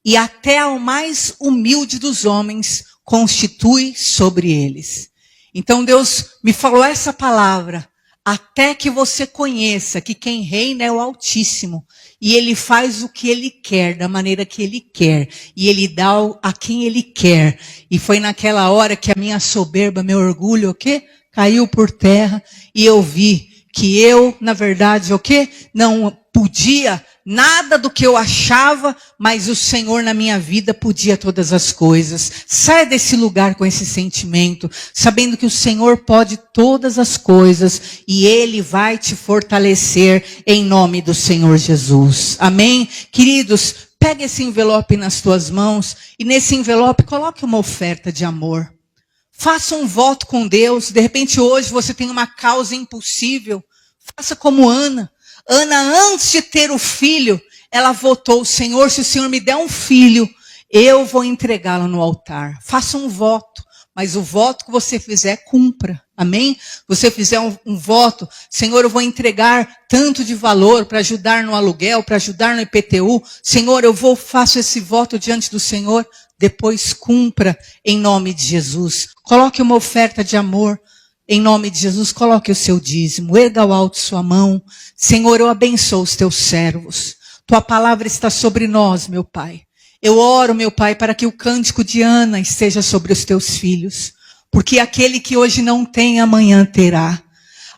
e até ao mais humilde dos homens constitui sobre eles. Então Deus me falou essa palavra, até que você conheça que quem reina é o Altíssimo, e Ele faz o que Ele quer, da maneira que Ele quer, e Ele dá a quem Ele quer. E foi naquela hora que a minha soberba, meu orgulho, o quê? Caiu por terra, e eu vi que eu, na verdade, o quê? Não podia nada do que eu achava, mas o Senhor na minha vida podia todas as coisas. Saia desse lugar com esse sentimento, sabendo que o Senhor pode todas as coisas e Ele vai te fortalecer em nome do Senhor Jesus. Amém? Queridos, pega esse envelope nas tuas mãos e nesse envelope coloque uma oferta de amor. Faça um voto com Deus. De repente hoje você tem uma causa impossível. Faça como Ana. Ana, antes de ter o filho, ela votou: Senhor, se o Senhor me der um filho, eu vou entregá-lo no altar. Faça um voto. Mas o voto que você fizer, cumpra. Amém? Você fizer um voto, Senhor, eu vou entregar tanto de valor para ajudar no aluguel, para ajudar no IPTU. Senhor, faço esse voto diante do Senhor. Depois cumpra em nome de Jesus. Coloque uma oferta de amor. Em nome de Jesus, coloque o seu dízimo. Erga ao alto sua mão. Senhor, eu abençoo os teus servos. Tua palavra está sobre nós, meu Pai. Eu oro, meu Pai, para que o cântico de Ana esteja sobre os teus filhos. Porque aquele que hoje não tem, amanhã terá.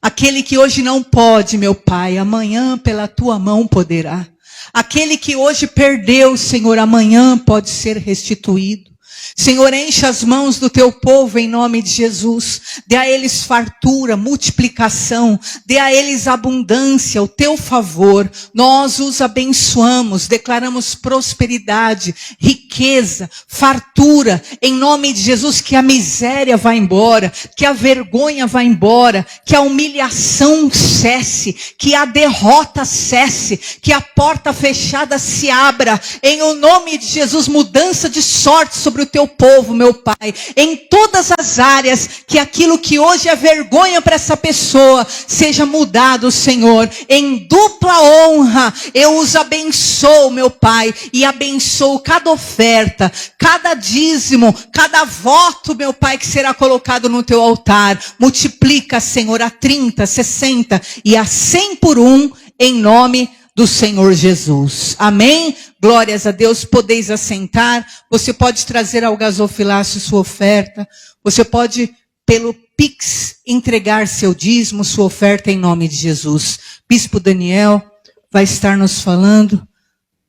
Aquele que hoje não pode, meu Pai, amanhã pela tua mão poderá. Aquele que hoje perdeu, Senhor, amanhã pode ser restituído. Senhor, enche as mãos do teu povo em nome de Jesus. Dê a eles fartura, multiplicação. Dê a eles abundância, o teu favor. Nós os abençoamos, declaramos prosperidade, riqueza, fartura. Em nome de Jesus, que a miséria vá embora, que a vergonha vá embora, que a humilhação cesse, que a derrota cesse, que a porta fechada se abra. Em o nome de Jesus, mudança de sorte sobre o teu povo, meu Pai, em todas as áreas, que aquilo que hoje é vergonha para essa pessoa, seja mudado, Senhor, em dupla honra. Eu os abençoo, meu Pai, e abençoo cada oferta, cada dízimo, cada voto, meu Pai, que será colocado no teu altar. Multiplica, Senhor, a 30, 60 e a 100 por um, em nome do Senhor Jesus. Amém? Glórias a Deus. Podeis assentar. Você pode trazer ao gasofilácio sua oferta. Você pode, pelo Pix, entregar seu dízimo, sua oferta em nome de Jesus. Bispo Daniel vai estar nos falando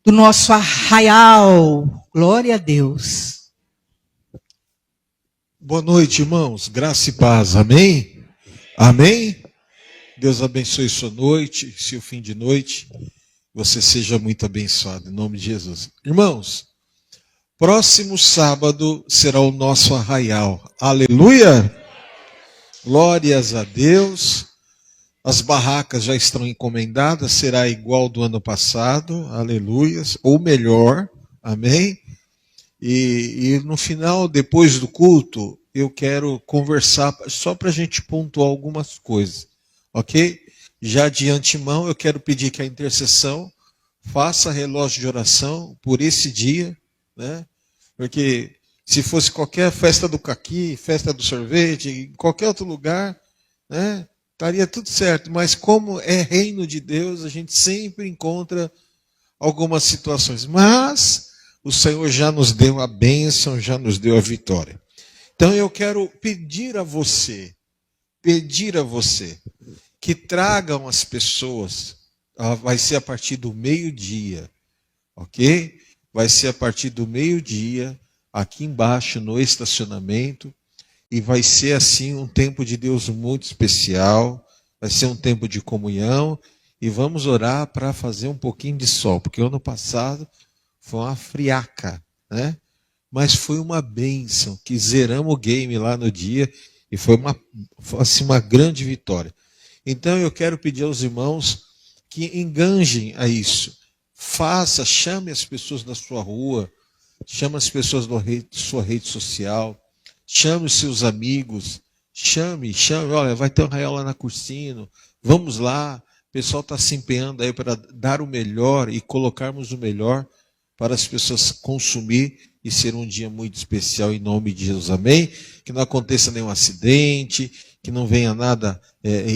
do nosso arraial. Glória a Deus. Boa noite, irmãos. Graça e paz. Amém? Amém? Deus abençoe sua noite, seu fim de noite. Você seja muito abençoado, em nome de Jesus. Irmãos, próximo sábado será o nosso arraial. Aleluia! Glórias a Deus. As barracas já estão encomendadas, será igual do ano passado. Aleluias. Ou melhor. Amém? E no final, depois do culto, eu quero conversar, só para a gente pontuar algumas coisas. Ok? Já de antemão, eu quero pedir que a intercessão faça relógio de oração por esse dia, né? Porque se fosse qualquer festa do caqui, festa do sorvete, em qualquer outro lugar, né? Estaria tudo certo. Mas como é reino de Deus, a gente sempre encontra algumas situações. Mas o Senhor já nos deu a bênção, já nos deu a vitória. Então eu quero pedir a você, que tragam as pessoas, vai ser a partir do meio-dia, ok? Vai ser a partir do meio-dia, aqui embaixo no estacionamento, e vai ser assim um tempo de Deus muito especial, vai ser um tempo de comunhão, e vamos orar para fazer um pouquinho de sol, porque ano passado foi uma friaca, né? Mas foi uma bênção, que zeramos o game lá no dia, e foi uma grande vitória. Então eu quero pedir aos irmãos que enganjem a isso. Chame as pessoas da sua rua, chame as pessoas da sua rede social, chame os seus amigos, chame, olha, vai ter um arraial lá na Cursino, vamos lá, o pessoal está se empenhando aí para dar o melhor e colocarmos o melhor para as pessoas consumir e ser um dia muito especial em nome de Jesus, amém? Que não aconteça nenhum acidente, que não venha nada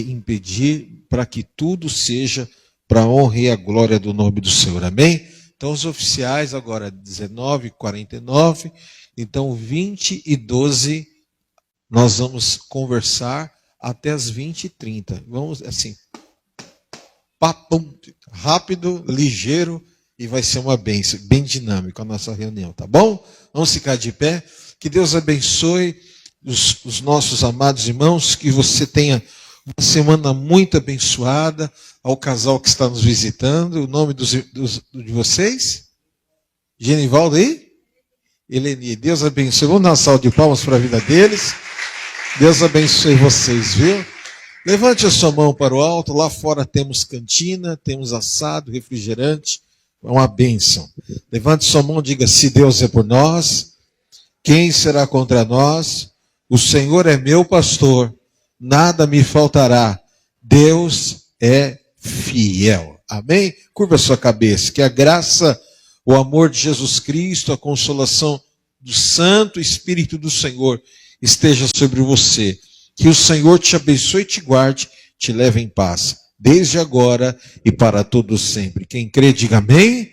impedir, para que tudo seja para a honra e a glória do nome do Senhor, amém? Então os oficiais agora 19h49, então 20h12 nós vamos conversar até as 20h30. Vamos assim, papum, rápido, ligeiro, e vai ser uma bênção, bem dinâmico a nossa reunião, tá bom? Vamos ficar de pé. Que Deus abençoe os nossos amados irmãos, que você tenha uma semana muito abençoada. Ao casal que está nos visitando, o nome de vocês? Genivaldo e Eleni. Deus abençoe. Vamos dar uma salva de palmas para a vida deles. Deus abençoe vocês, viu? Levante a sua mão para o alto. Lá fora temos cantina, temos assado, refrigerante. É uma bênção. Levante sua mão e diga: se Deus é por nós, quem será contra nós? O Senhor é meu pastor, nada me faltará. Deus é fiel. Amém? Curva a sua cabeça. Que a graça, o amor de Jesus Cristo, a consolação do Santo Espírito do Senhor esteja sobre você. Que o Senhor te abençoe e te guarde, te leve em paz, desde agora e para todos sempre. Quem crê, diga amém.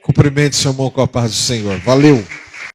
Cumprimente seu irmão com a paz do Senhor. Valeu.